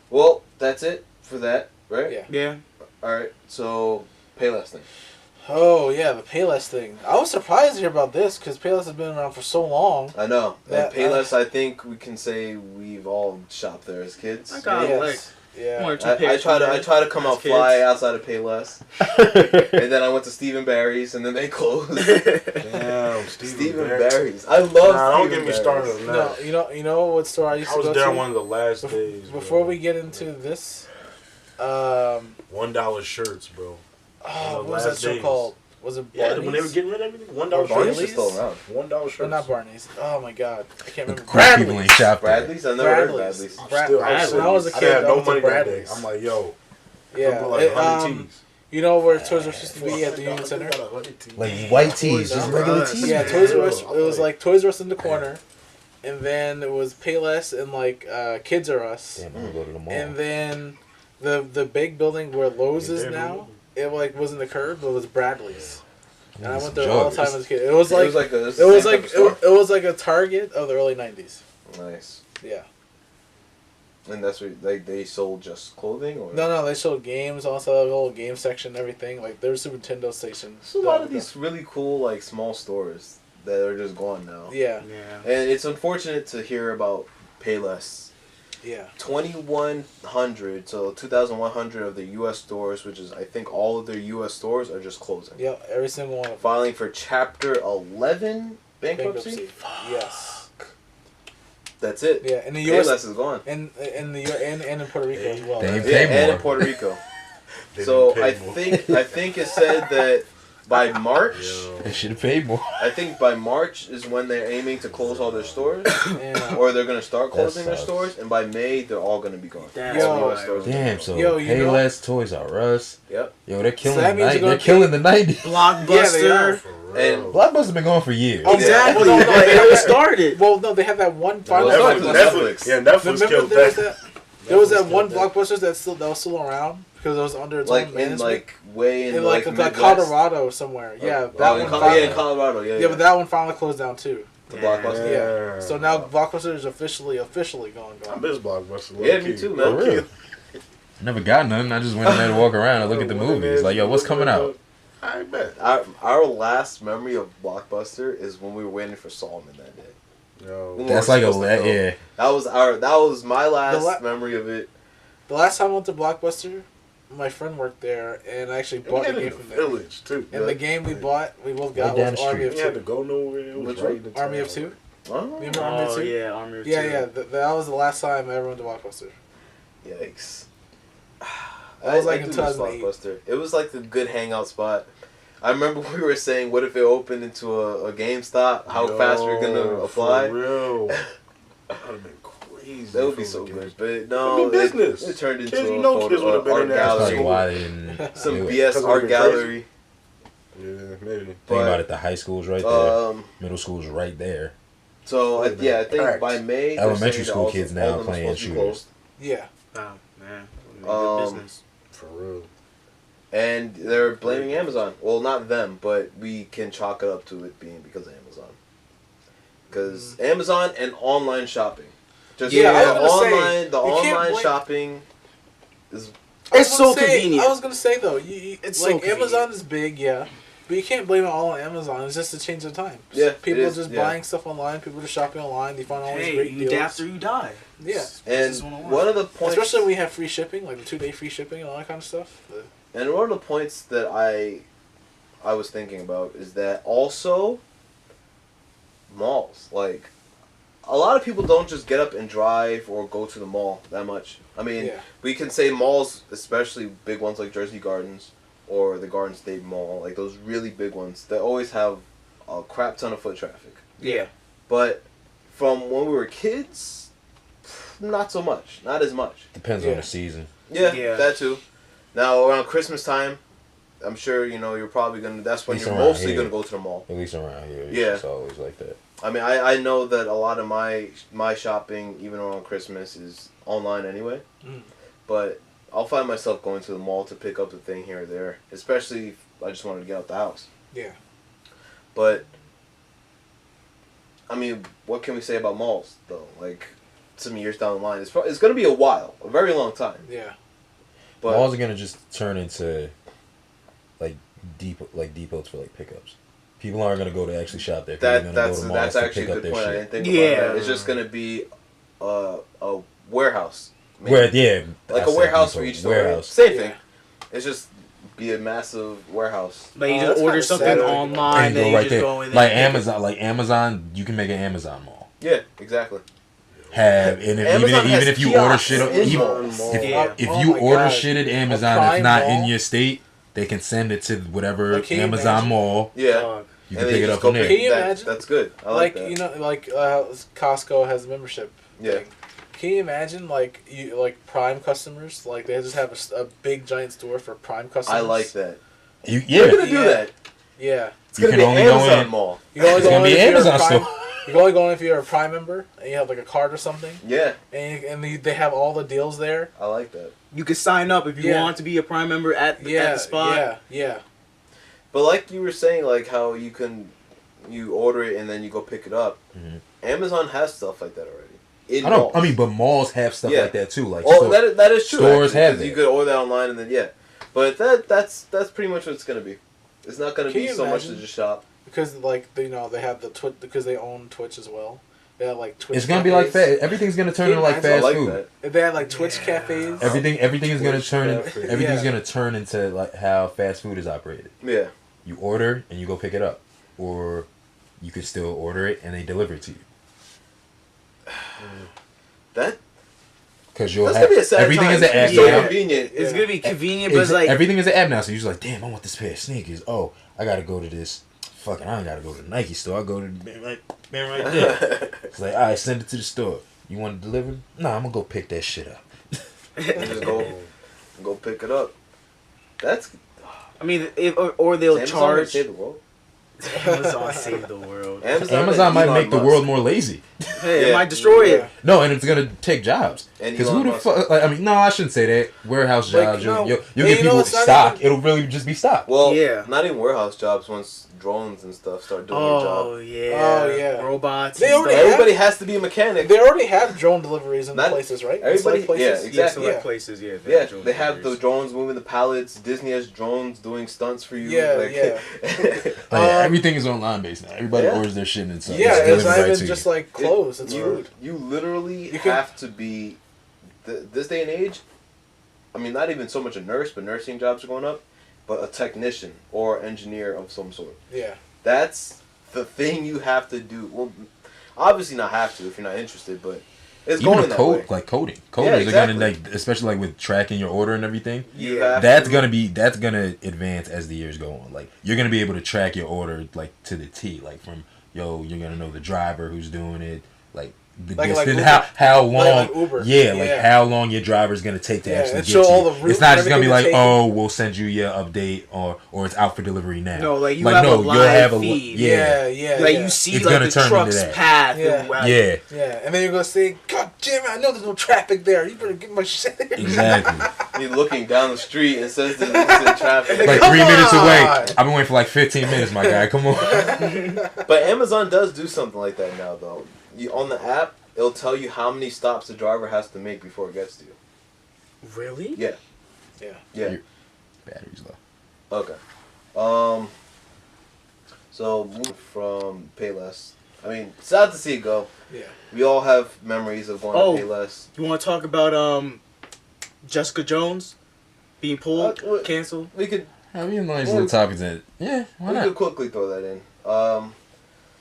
Well, that's it for that, right? yeah. Yeah. All right. So, Payless thing. Oh yeah, the Payless thing. I was surprised to hear about this because Payless has been around for so long. I know. That- And Payless, I think we can say we've all shopped there as kids. I got Yes. like Yeah. one or two I pairs. try to come out fly kids. outside of Payless, and then I went to Stephen Barry's, and then they closed. Damn, Stephen Barry. Barry's. I love. Nah, don't Stephen get me Barry's. started on that. No, you know what store I used I to was go there to? on one of the last days. Before bro. we get into this, $1 shirts, bro. what the was that last store days. called? Was it Yeah, Barney's? when they were getting rid of everything, $1 Oh, Barney's shirts. is still around. $1 shirts. No, not Barney's. Oh my god, I can't remember. Crap people ain't shop there. Bradley's. I never heard of Bradley's. Bradley's. Still, When I was a I kid, didn't have I no went to money that day. Bradley's. I'm like, yo, Yeah, I'm like 100 tees. you know where Toys R Us used to be at the Union Center? Like white tees, just regular tees. Yeah, man. Toys R Us. It was like Toys R Us in the corner, and then it was Payless and like Kids R Us, Damn, I'm gonna go to the mall. and then the big building where Lowe's is Yeah, now. It like was in the curve, but it was Bradley's. And I Need went some there all the joggers. time as a kid. It was like it was like a, it was like a Target of the early '90s. nice. Yeah. And that's what they sold just clothing or No, they showed games, also a little game section and everything. Like there's Super Nintendo station. There's a lot of these really cool like small stores that are just gone now. Yeah, Yeah. And it's unfortunate to hear about Payless. yeah. 2,100, so 2,100 of the U.S. stores, which is I think all of their U.S. stores, are just closing. Yeah, every single one of them. Filing for Chapter 11 bankruptcy. Yes. That's it. Yeah, in the U.S. Payless is gone. and in Puerto Rico as well. They right? ain't Yeah, pay and more. in Puerto Rico. They So didn't I pay more. think it said that by March, Yo. They should have paid more. I think by March is when they're aiming to close all their stores, Yeah. or they're gonna start That closing their sucks. stores, and by May they're all gonna be gone. That's All Yo. US stores are gonna Damn, be so Yo, you know- Payless, Toys R Us. Yep. Yo, they're killing that the means night. you're gonna They're killing the 90s. Blockbuster. Yeah, they are. For real. And- Blockbuster's been going for years. Oh, Exactly. Yeah. Well, no, Like, they it have started. Well, no, they have that one final Well, Blockbuster. Netflix. Yeah, Netflix Remember killed there was that. there was that Netflix one killed that. Blockbuster that was still around because it was under its like own in management. like way in in like like Midwest. Colorado somewhere. Yeah, that in one. Colorado. Finally, Colorado. Yeah, yeah, but that one finally closed down too. the Yeah. Blockbuster. Yeah. Yeah. So now Blockbuster is officially gone. I miss Blockbuster. Yeah, low-key. me too, For man. real. Never got none. I just went in there to walk around and look at the movies. Like, yo, what's coming out? I bet. Our last memory of Blockbuster is when we were waiting for Solomon that day. Yo. We That's weren't like a supposed to go. yeah. That was my last la- memory of it. The last time I went to Blockbuster, my friend worked there, and I actually And we bought had the it game in the from there. village too. And the game we both got Right down was the Army of We had to Two. go nowhere. It was Which right one? in the Army of town. Two. Oh, Remember Army of Oh Two? yeah, Army of Yeah, Two. yeah. That was the last time I ever went to Blockbuster. yikes! That was like I in do miss 2008. Blockbuster. It was like the good hangout spot. I remember we were saying, what if it opened into a GameStop? How fast we're gonna Yo, apply? For real. That would have been crazy. That would be if it so was a good, game. but no, I mean, business. It turned into Kids, a you know photo, kids would have been art in there. That's gallery, like why they didn't some do it. BS Cause it art would've been gallery. Yeah, maybe. Think But, about it. The high school's right there. Um, Middle school's right there. so Would've been I think packed. by May, they're Elementary saying that school all- kids all now of them are playing supposed to be shooters. closed. Yeah. Oh man, good Um, business. For real. And they're blaming Amazon. Well, not them, but we can chalk it up to it being because of Amazon. Because Amazon and online shopping. Just Yeah, I the was gonna online, say, the you can't online blame- shopping is. It's so convenient. I was gonna say though, It's like so convenient. Amazon is big, yeah, but you can't blame it all on Amazon. It's just a change of times. Yeah, it people is, just yeah. buying stuff online. People just shopping online. They find all these Hey, great you deals. adapt or you die. Yeah, And This is 101. one of the points, especially when we have free shipping, like the 2-day free shipping and all that kind of stuff. and one of the points that I was thinking about is that also malls. Like, a lot of people don't just get up and drive or go to the mall that much. I mean, Yeah. we can say malls, especially big ones like Jersey Gardens or the Garden State Mall, like those really big ones, they always have a crap ton of foot traffic. Yeah. But from when we were kids, not so much. Not as much. Depends on the season. Yeah, Yeah. that too. Now, around Christmas time, I'm sure, you're probably going to, that's when At you're least around mostly here. going to go to the mall. At least around here, Yeah. it's always like that. I mean, I know that a lot of my shopping, even around Christmas, is online anyway. Mm. But I'll find myself going to the mall to pick up the thing here or there, especially if I just wanted to get out the house. Yeah. But, I mean, what can we say about malls, though? Like, some years down the line, it's going to be a while, a very long time. Yeah. But Malls are gonna just turn into like depots for like pickups. People aren't gonna go to actually shop there. People are gonna go to malls that's to actually pick a up good their point. I shit. didn't think Yeah. about that. It's just going to be a warehouse. maybe. Where yeah, Like I a said warehouse depot. where you store it. warehouse. Same Yeah. thing. It's just be a massive warehouse. Like you Oh, just that's order kinda something sad. online, And then you you go right just there. go in there. Like and pick it. Amazon, you can make an Amazon mall. Yeah, exactly. And if, Amazon has even if you order kiosks shit, in even malls. if Yeah. Oh you my order God. shit at A Amazon Prime that's not mall? in your state, they can send it to whatever Like, can you Amazon imagine? mall. Yeah. Dog. You And can then pick you it just up go from pick there. Can you that. imagine? That's good. I Like like that. Costco has a membership. Yeah. Thing. Can you imagine like Prime customers? Like they just have a big giant store for Prime customers. I like that. Yeah, They're going to do Yeah. that. Yeah. It's You going to can be only an go Amazon in- mall. You can only It's go gonna in be if you're a Amazon Prime. store. You can only go in if you're a Prime member and you have like a card or something, Yeah, and they have all the deals there. I like that. You could sign up if you Yeah. want to be a Prime member at Yeah, the spot. yeah. But like you were saying, like how you order it and then you go pick it up. Mhm. Amazon has stuff like that already. In I don't. malls. I mean, but malls have stuff Yeah. like that too. Like, Oh, store- that is true. stores actually, have 'cause it. You could order that online and then yeah, but that's pretty much what it's gonna be. It's not gonna Can be you so much to imagine? just shop. Because like they have the Twitch because they own Twitch as well. They have like Twitch. it's gonna be like cafes. Everything's gonna turn Can you into like imagine? I fast like food. that. If they have like Twitch cafes. Everything is gonna Twitch turn. cafe. Everything's Yeah. gonna turn into like how fast food is operated. Yeah, You order and you go pick it up, or you can still order it and they deliver it to you. that Because you'll that's have gonna be a sad everything time. is an It's app gonna be so now. convenient. It's Yeah. gonna be convenient, but it's like Everything is an app now. So you're just like, damn, I want this pair of sneakers. Oh, I gotta go to this. Fucking, I don't gotta go to the Nike store. I go to the man right there. It's like, all right, send it to the store. You want it delivered? Nah, I'm gonna go pick that shit up. Just go pick it up. That's I mean, or they'll Amazon gonna charge. save the world. Amazon save the world. Amazon might and make the Elon world Musk. more lazy. Hey, Yeah. it might destroy Yeah. it. No, and it's gonna take jobs. And Because Elon who the Musk. fuck? Like, I mean, no, I shouldn't say that. Warehouse Like, jobs, no. you'll And get you know, people it's not stock. even- It'll really just be stock. Well, Yeah. not even warehouse jobs once drones and stuff start doing their Oh job. yeah. Oh, yeah. Robots. They and already stuff. Everybody has to be a mecanic. They already have drone deliveries in Not- places, right? everybody- Select places? yeah, Yeah, exactly. select Yeah. places. Yeah. Yeah, drone they have the deliveries. drones moving the pallets. Disney has drones doing stunts for you. Yeah, Like, everything is online based now. Everybody Yeah. orders their shit and stuff. Yeah, it's delivered not right even to just you. like clothes. It's food. You literally You can- have to be, this day and age, I mean, not even so much a nurse, but nursing jobs are going up, but a technician or engineer of some sort. Yeah. That's the thing you have to do. Well, obviously not have to if you're not interested, but it's Even going a that code, way. like coding. Yeah, Coders are exactly. gonna like, especially like with tracking your order and everything. You Yeah. have That's to- gonna advance as the years go on. Like you're gonna be able to track your order like to the T. Like from you're gonna know the driver who's doing it. Like the Like distance, Uber. how long? Like Uber. Yeah, like Yeah. how long your driver's gonna take to Yeah, actually and get show to all you. the route It's not and just gonna be everything like, they're oh, we'll send you your update or it's out for delivery now. No, like you like, have no, a you'll live have feed. yeah. Yeah. Like yeah. you see It's like gonna the turn into truck's that. path. Yeah. And, like, Yeah, Yeah, and then you're gonna say, "God damn it! I know there's no traffic there. You better get my shit." exactly. You're looking down the street and says that it's in traffic. Like Come 3 minutes away. on! I've been waiting for like 15 minutes, my guy. Come on. But Amazon does do something like that now, though. You on the app, it'll tell you how many stops the driver has to make before it gets to you. Really? Yeah. Yeah. Yeah. Battery's low. Okay. So moving from Payless. I mean, sad to see it go. Yeah. We all have memories of going to Payless. You want to talk about Jessica Jones being pulled, canceled? We could. I mean, nice little topics in it. Yeah, why We not? could quickly throw that in.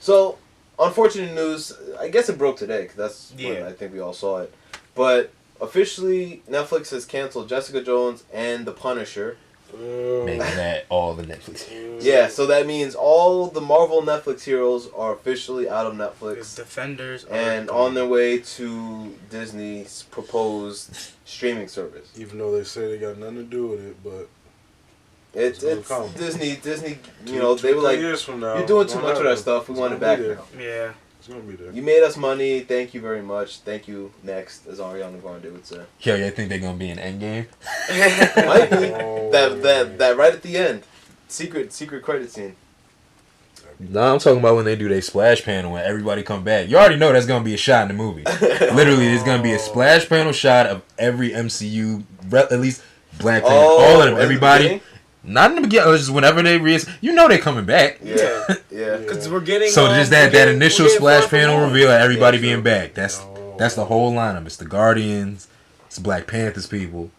So, unfortunate news. I guess it broke today, because that's when I think we all saw it. But officially, Netflix has canceled Jessica Jones and The Punisher. Making that all the Netflix. Yeah, so that means all the Marvel Netflix heroes are officially out of Netflix. The Defenders And on their way to Disney's proposed streaming service. Even though they say they got nothing to do with it, but It's come. Disney, you know, they were like, years from now, you're doing too much of that stuff, we want it back now. Yeah. It's gonna be there. You made us money, thank you very much, thank you, next, as Ariana Grande would say. Yo, you think they're gonna be in Endgame? Might be. Oh, That right at the end. Secret credit scene. No, I'm talking about when they do their splash panel when everybody come back. You already know that's gonna be a shot in the movie. Literally, there's gonna be a splash panel shot of every MCU, at least Black Panther, all of them, everybody. Not in the beginning, just whenever they you know they're coming back. Yeah, yeah. Because we're getting. So just that initial splash panel reveal of everybody Yeah, being sure. back. That's the whole lineup. It's the Guardians, it's Black Panthers people,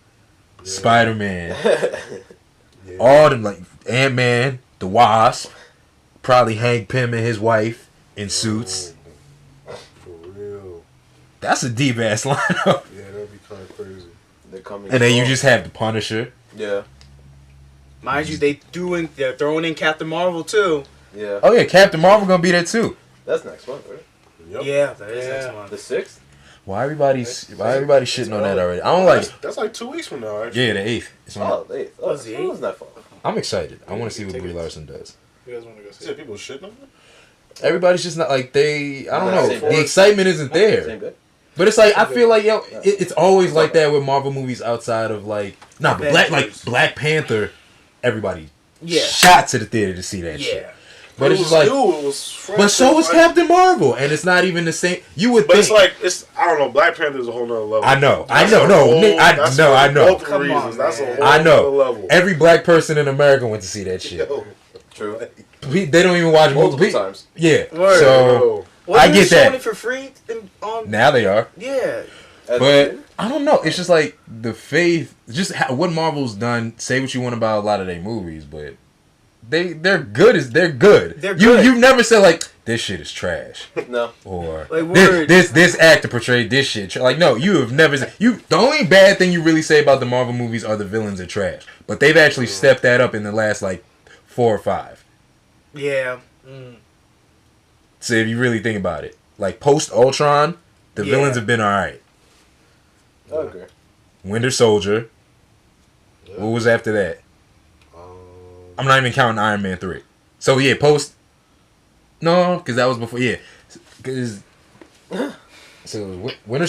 Spider-Man, all them like Ant-Man, the Wasp, probably Hank Pym and his wife in suits. For real. That's a deep ass lineup. Yeah, that'd be kind of crazy. They're coming. And then you just have the Punisher. Yeah, Mind you, they're throwing in Captain Marvel too. yeah. Oh yeah, Captain Marvel gonna be there too. That's next month, right? Yep. Yeah, that is Yeah. next month. The 6th? Why everybody shitting on that already? I don't like. That's like 2 weeks from now, actually. Yeah, the 8th. It's on- Oh, the 8th. Oh, Was the it wasn't that far. I'm excited. I want to see what Brie Tickets. Larson does. You guys want to go see Yeah, it? people shitting on it? Everybody's just not like they. I don't know. Same The bit. excitement isn't there. Same bit. But it's like I feel like it's always like that with Marvel movies outside of like but Black Panther, everybody shot to the theater to see that shit. But it's just like, new, it was fresh, but so was like- Captain Marvel, and it's not even the same. You would But think. it's I don't know. Black Panther is a whole nother level. I know. That's No, a no, whole- Nick, that's no, for I know. multiple Come on, reasons. That's a man. whole I know. nother level. Every black person in America went to see that shit. Yo, True. They don't even watch Multiple movies. times. Yeah. Word. So yo. Wasn't I get it showing that. it for free on? now they are. Yeah. But I don't know. It's just like the faith, just what Marvel's done. Say what you want about a lot of their movies, but they're good. They're good. They're good. You've never said like this shit is trash No. or Like, word. this actor portrayed this shit. Like no, you have never said you. The only bad thing you really say about the Marvel movies are the villains are trash. But they've actually stepped that up in the last like 4 or 5. Yeah. So if you really think about it, like post Ultron, the villains have been alright. Okay. Winter Soldier. Yeah. What was after that? Um, I'm not even counting Iron Man 3. So yeah, post. No, because that was before. Yeah, because so Winter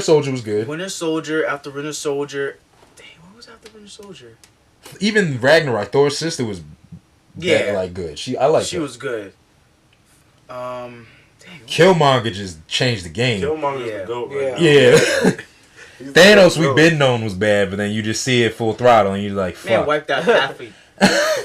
Soldier was good. Winter Soldier. After Winter Soldier. Dang, what was after Winter Soldier? Even Ragnarok, Thor's sister was Yeah. like good. I like She her. was good. Dang. Killmonger just changed the game. Killmonger's Yeah. the goat, right? Yeah. He's the Thanos, goat. we've been known was bad, but then you just see it full throttle and you're like, fuck. Man, wiped out half a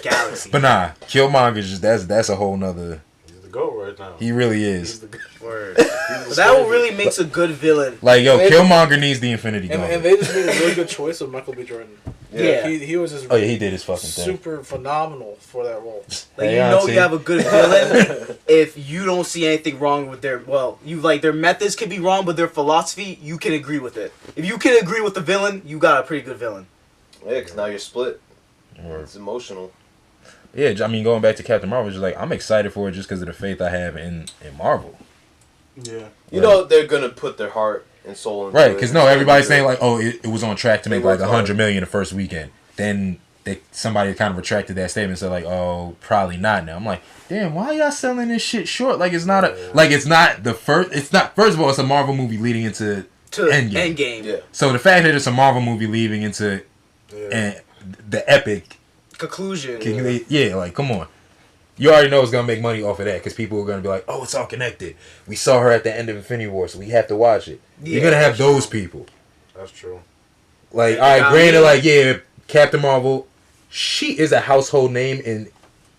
galaxy. But nah, Killmonger's just that's a whole nother. He's the goat right now. He really He's is. the goat. Word. He's But the that savior. really makes a good villain. Like yo, They- Killmonger needs the Infinity And Gauntlet. they just made a really good choice with Michael B. Jordan. Yeah. He was just Oh yeah, he did his fucking thing. super phenomenal for that role. Like Hey, you know auntie. you have a good villain if you don't see anything wrong with their their methods could be wrong, but their philosophy you can agree with it. If you can agree with the villain, you got a pretty good villain. Yeah, because now you're split. Or- It's emotional. Yeah, I mean, going back to Captain Marvel, just like I'm excited for it just because of the faith I have in Marvel. Yeah. You know they're going to put their heart and soul into Right, it. because no, everybody's saying like, oh, it was on track to make like worked 100 million the first weekend. Then somebody kind of retracted that statement and said like, oh, probably not now. I'm like, damn, why y'all selling this shit short? Like it's not first of all, it's a Marvel movie leading into Endgame. Endgame. Yeah. So the fact that it's a Marvel movie leading into Yeah. and the epic, Conclusion. yeah, like come on. You already know it's gonna make money off of that because people are gonna be like, "Oh, it's all connected. We saw her at the end of Infinity War, so we have to watch it." Yeah, You're gonna have those people. That's true. Like, all right, granted, like, yeah, Captain Marvel, she is a household name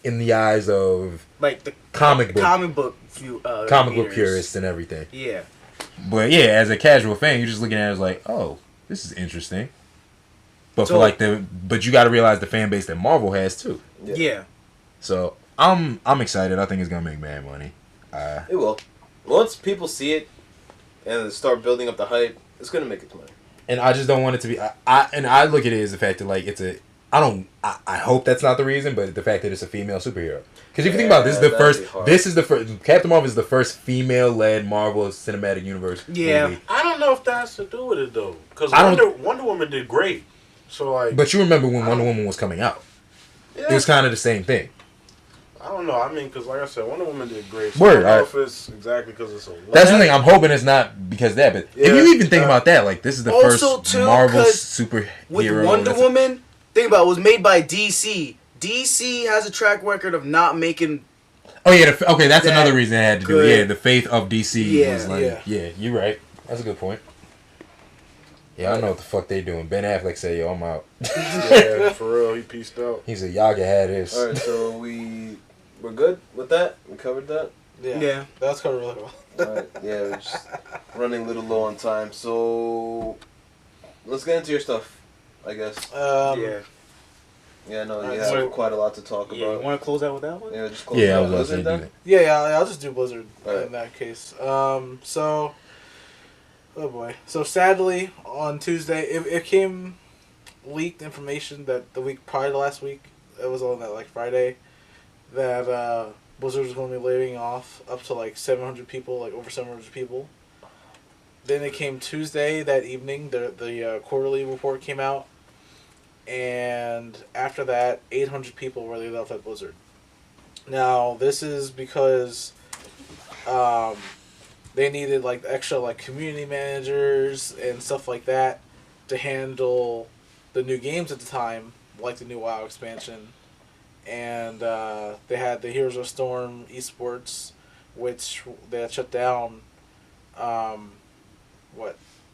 in the eyes of like the comic book readers. purists and everything. Yeah. But yeah, as a casual fan, you're just looking at it as like, oh, this is interesting. But So, for like but you got to realize the fan base that Marvel has too. Yeah. So I'm excited. I think it's gonna make mad money. It will. Once people see it and start building up the hype, it's gonna make its money. And I just don't want it to be. I look at it as the fact that like it's a. I hope that's not the reason, but the fact that it's a female superhero. Because if you think about it, this is the first. Captain Marvel is the first female-led Marvel Cinematic Universe. Yeah. movie. I don't know if that has to do with it though, because Wonder Woman did great. So like, But you remember when Wonder Woman was coming out? yeah, It was kind of the same thing. I don't know. I mean, because like I said, Wonder Woman did great. So Word, I don't know if it's exactly because it's a woman. That's the thing. I'm hoping it's not because of that. But if Yeah, you even think about that, like this is the Also, first too, Marvel 'cause superhero. With Wonder Woman, think about it, was made by DC. DC has a track record of not making. Oh yeah, okay. That's that another reason it had to do. good. Yeah, the faith of DC Yeah, was like, yeah. yeah, you're right. That's a good point. Yeah, I don't know what the fuck they doing. Ben Affleck said, "Yo, I'm out." Yeah, for real, he pieced out. He said, "Y'all can have this." All right, so we're good with that. We covered that. Yeah. That's covered really well. All right, yeah, we're just running a little low on time. So let's get into your stuff, I guess. Yeah, no, you Alright, have so- quite a lot to talk Yeah, you about. want to close out with that one? Yeah, just close Yeah, I out. was about to say Blizzard do then? that. Yeah, I'll just do Blizzard Alright. in that case. So, oh boy. So sadly, on Tuesday, it came leaked information that the week prior to last week, it was on that like Friday, that Blizzard was going to be laying off up to like 700 people, like over 700 people. Then it came Tuesday that evening. The quarterly report came out, and after that, 800 people were laid off at Blizzard. Now this is because they needed like extra like community managers and stuff like that to handle the new games at the time, like the new WoW expansion, and they had the Heroes of Storm esports, which they had shut down.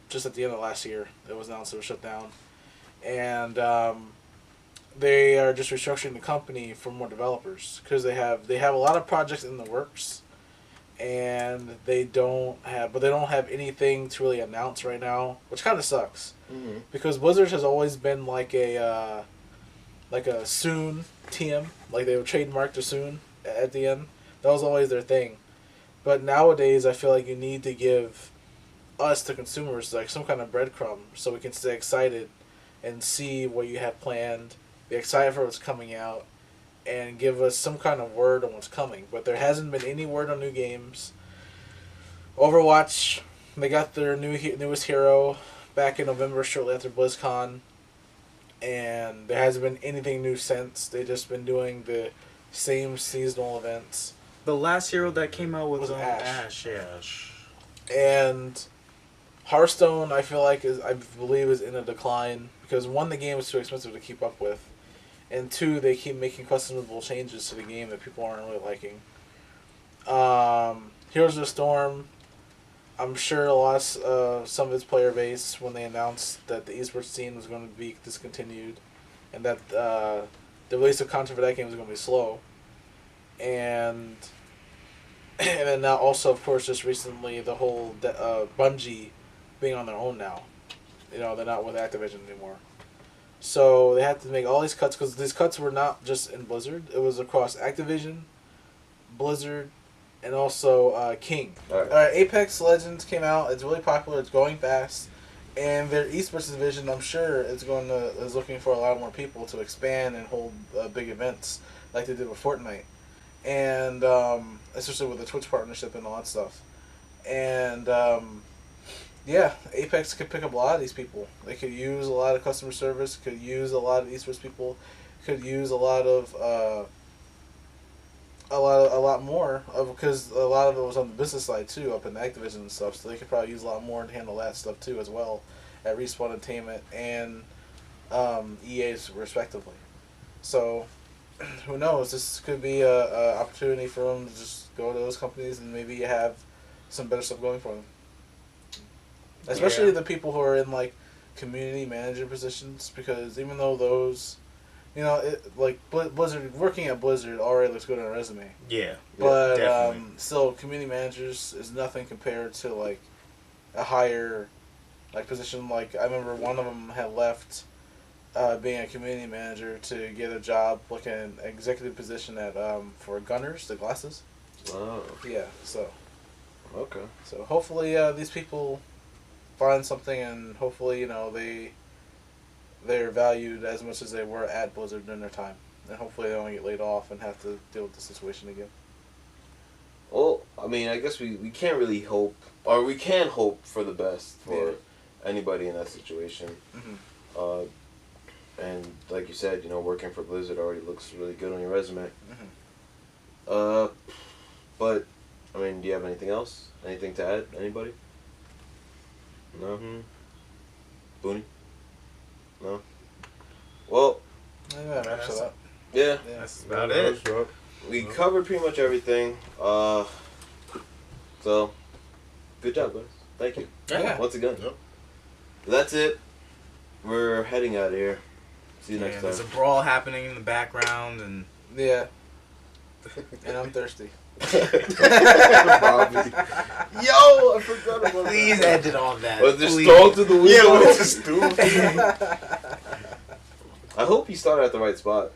Just at the end of last year, it was announced it was shut down, and they are just restructuring the company for more developers because they have a lot of projects in the works, and they don't have anything to really announce right now, which kind of sucks. Mm-hmm. Because Blizzard has always been like a soon TM, like they would trademark the soon at the end. That was always their thing. But nowadays, I feel like you need to give us, the consumers, like some kind of breadcrumb so we can stay excited and see what you have planned, be excited for what's coming out, and give us some kind of word on what's coming. But there hasn't been any word on new games. Overwatch, they got their newest hero back in November, shortly after BlizzCon, and there hasn't been anything new since. They've just been doing the same seasonal events. The last hero that came out was Ash. Ash. And Hearthstone, I believe is in a decline because one, the game is too expensive to keep up with, and two, they keep making questionable changes to the game that people aren't really liking. Heroes of the Storm, I'm sure some of its player base, when they announced that the esports scene was going to be discontinued, and that the release of content for that game was going to be slow, and then now also, of course, just recently the whole Bungie being on their own now. You know, they're not with Activision anymore. So they had to make all these cuts because these cuts were not just in Blizzard. It was across Activision, Blizzard, and also King. Alright. Apex Legends came out. It's really popular. It's going fast. And their esports division, I'm sure, is looking for a lot more people to expand and hold big events like they did with Fortnite. And especially with the Twitch partnership and all that stuff. And yeah, Apex could pick up a lot of these people. They could use a lot of customer service, could use a lot of esports people, could use a lot more because a lot of it was on the business side too, up in Activision and stuff. So they could probably use a lot more to handle that stuff too as well, at Respawn Entertainment and EA's respectively. So who knows? This could be a opportunity for them to just go to those companies and maybe have some better stuff going for them. Especially the people who are in like community manager positions, because even though those, you know, like Blizzard, working at Blizzard already looks good on a resume. Yeah. But definitely. still, community managers is nothing compared to like a higher like position. Like I remember one of them had left being a community manager to get a job like an executive position at for Gunners, the glasses. Oh, Yeah, so okay. hopefully these people find something, and hopefully they're valued as much as they were at Blizzard during their time, and hopefully they don't get laid off and have to deal with the situation again. Well, I mean, I guess we can't really hope, or we can hope for the best for anybody in that situation. Mm-hmm. And like you said, working for Blizzard already looks really good on your resume. Mm-hmm. But I mean, do you have anything else? Anything to add? Anybody? No. Booney? No. Well. Yeah, wraps it up. Yeah. That's about it. We covered pretty much everything. So, good job, guys. Thank you. Yeah. Once again. Yep. That's it. We're heading out of here. See you next time. There's a brawl happening in the background, and Yeah. And I'm thirsty. Bobby. Yo, I forgot about please that. edit all that. Was there please. stall to the window? Yeah, what's the stool? I hope you started at the right spot.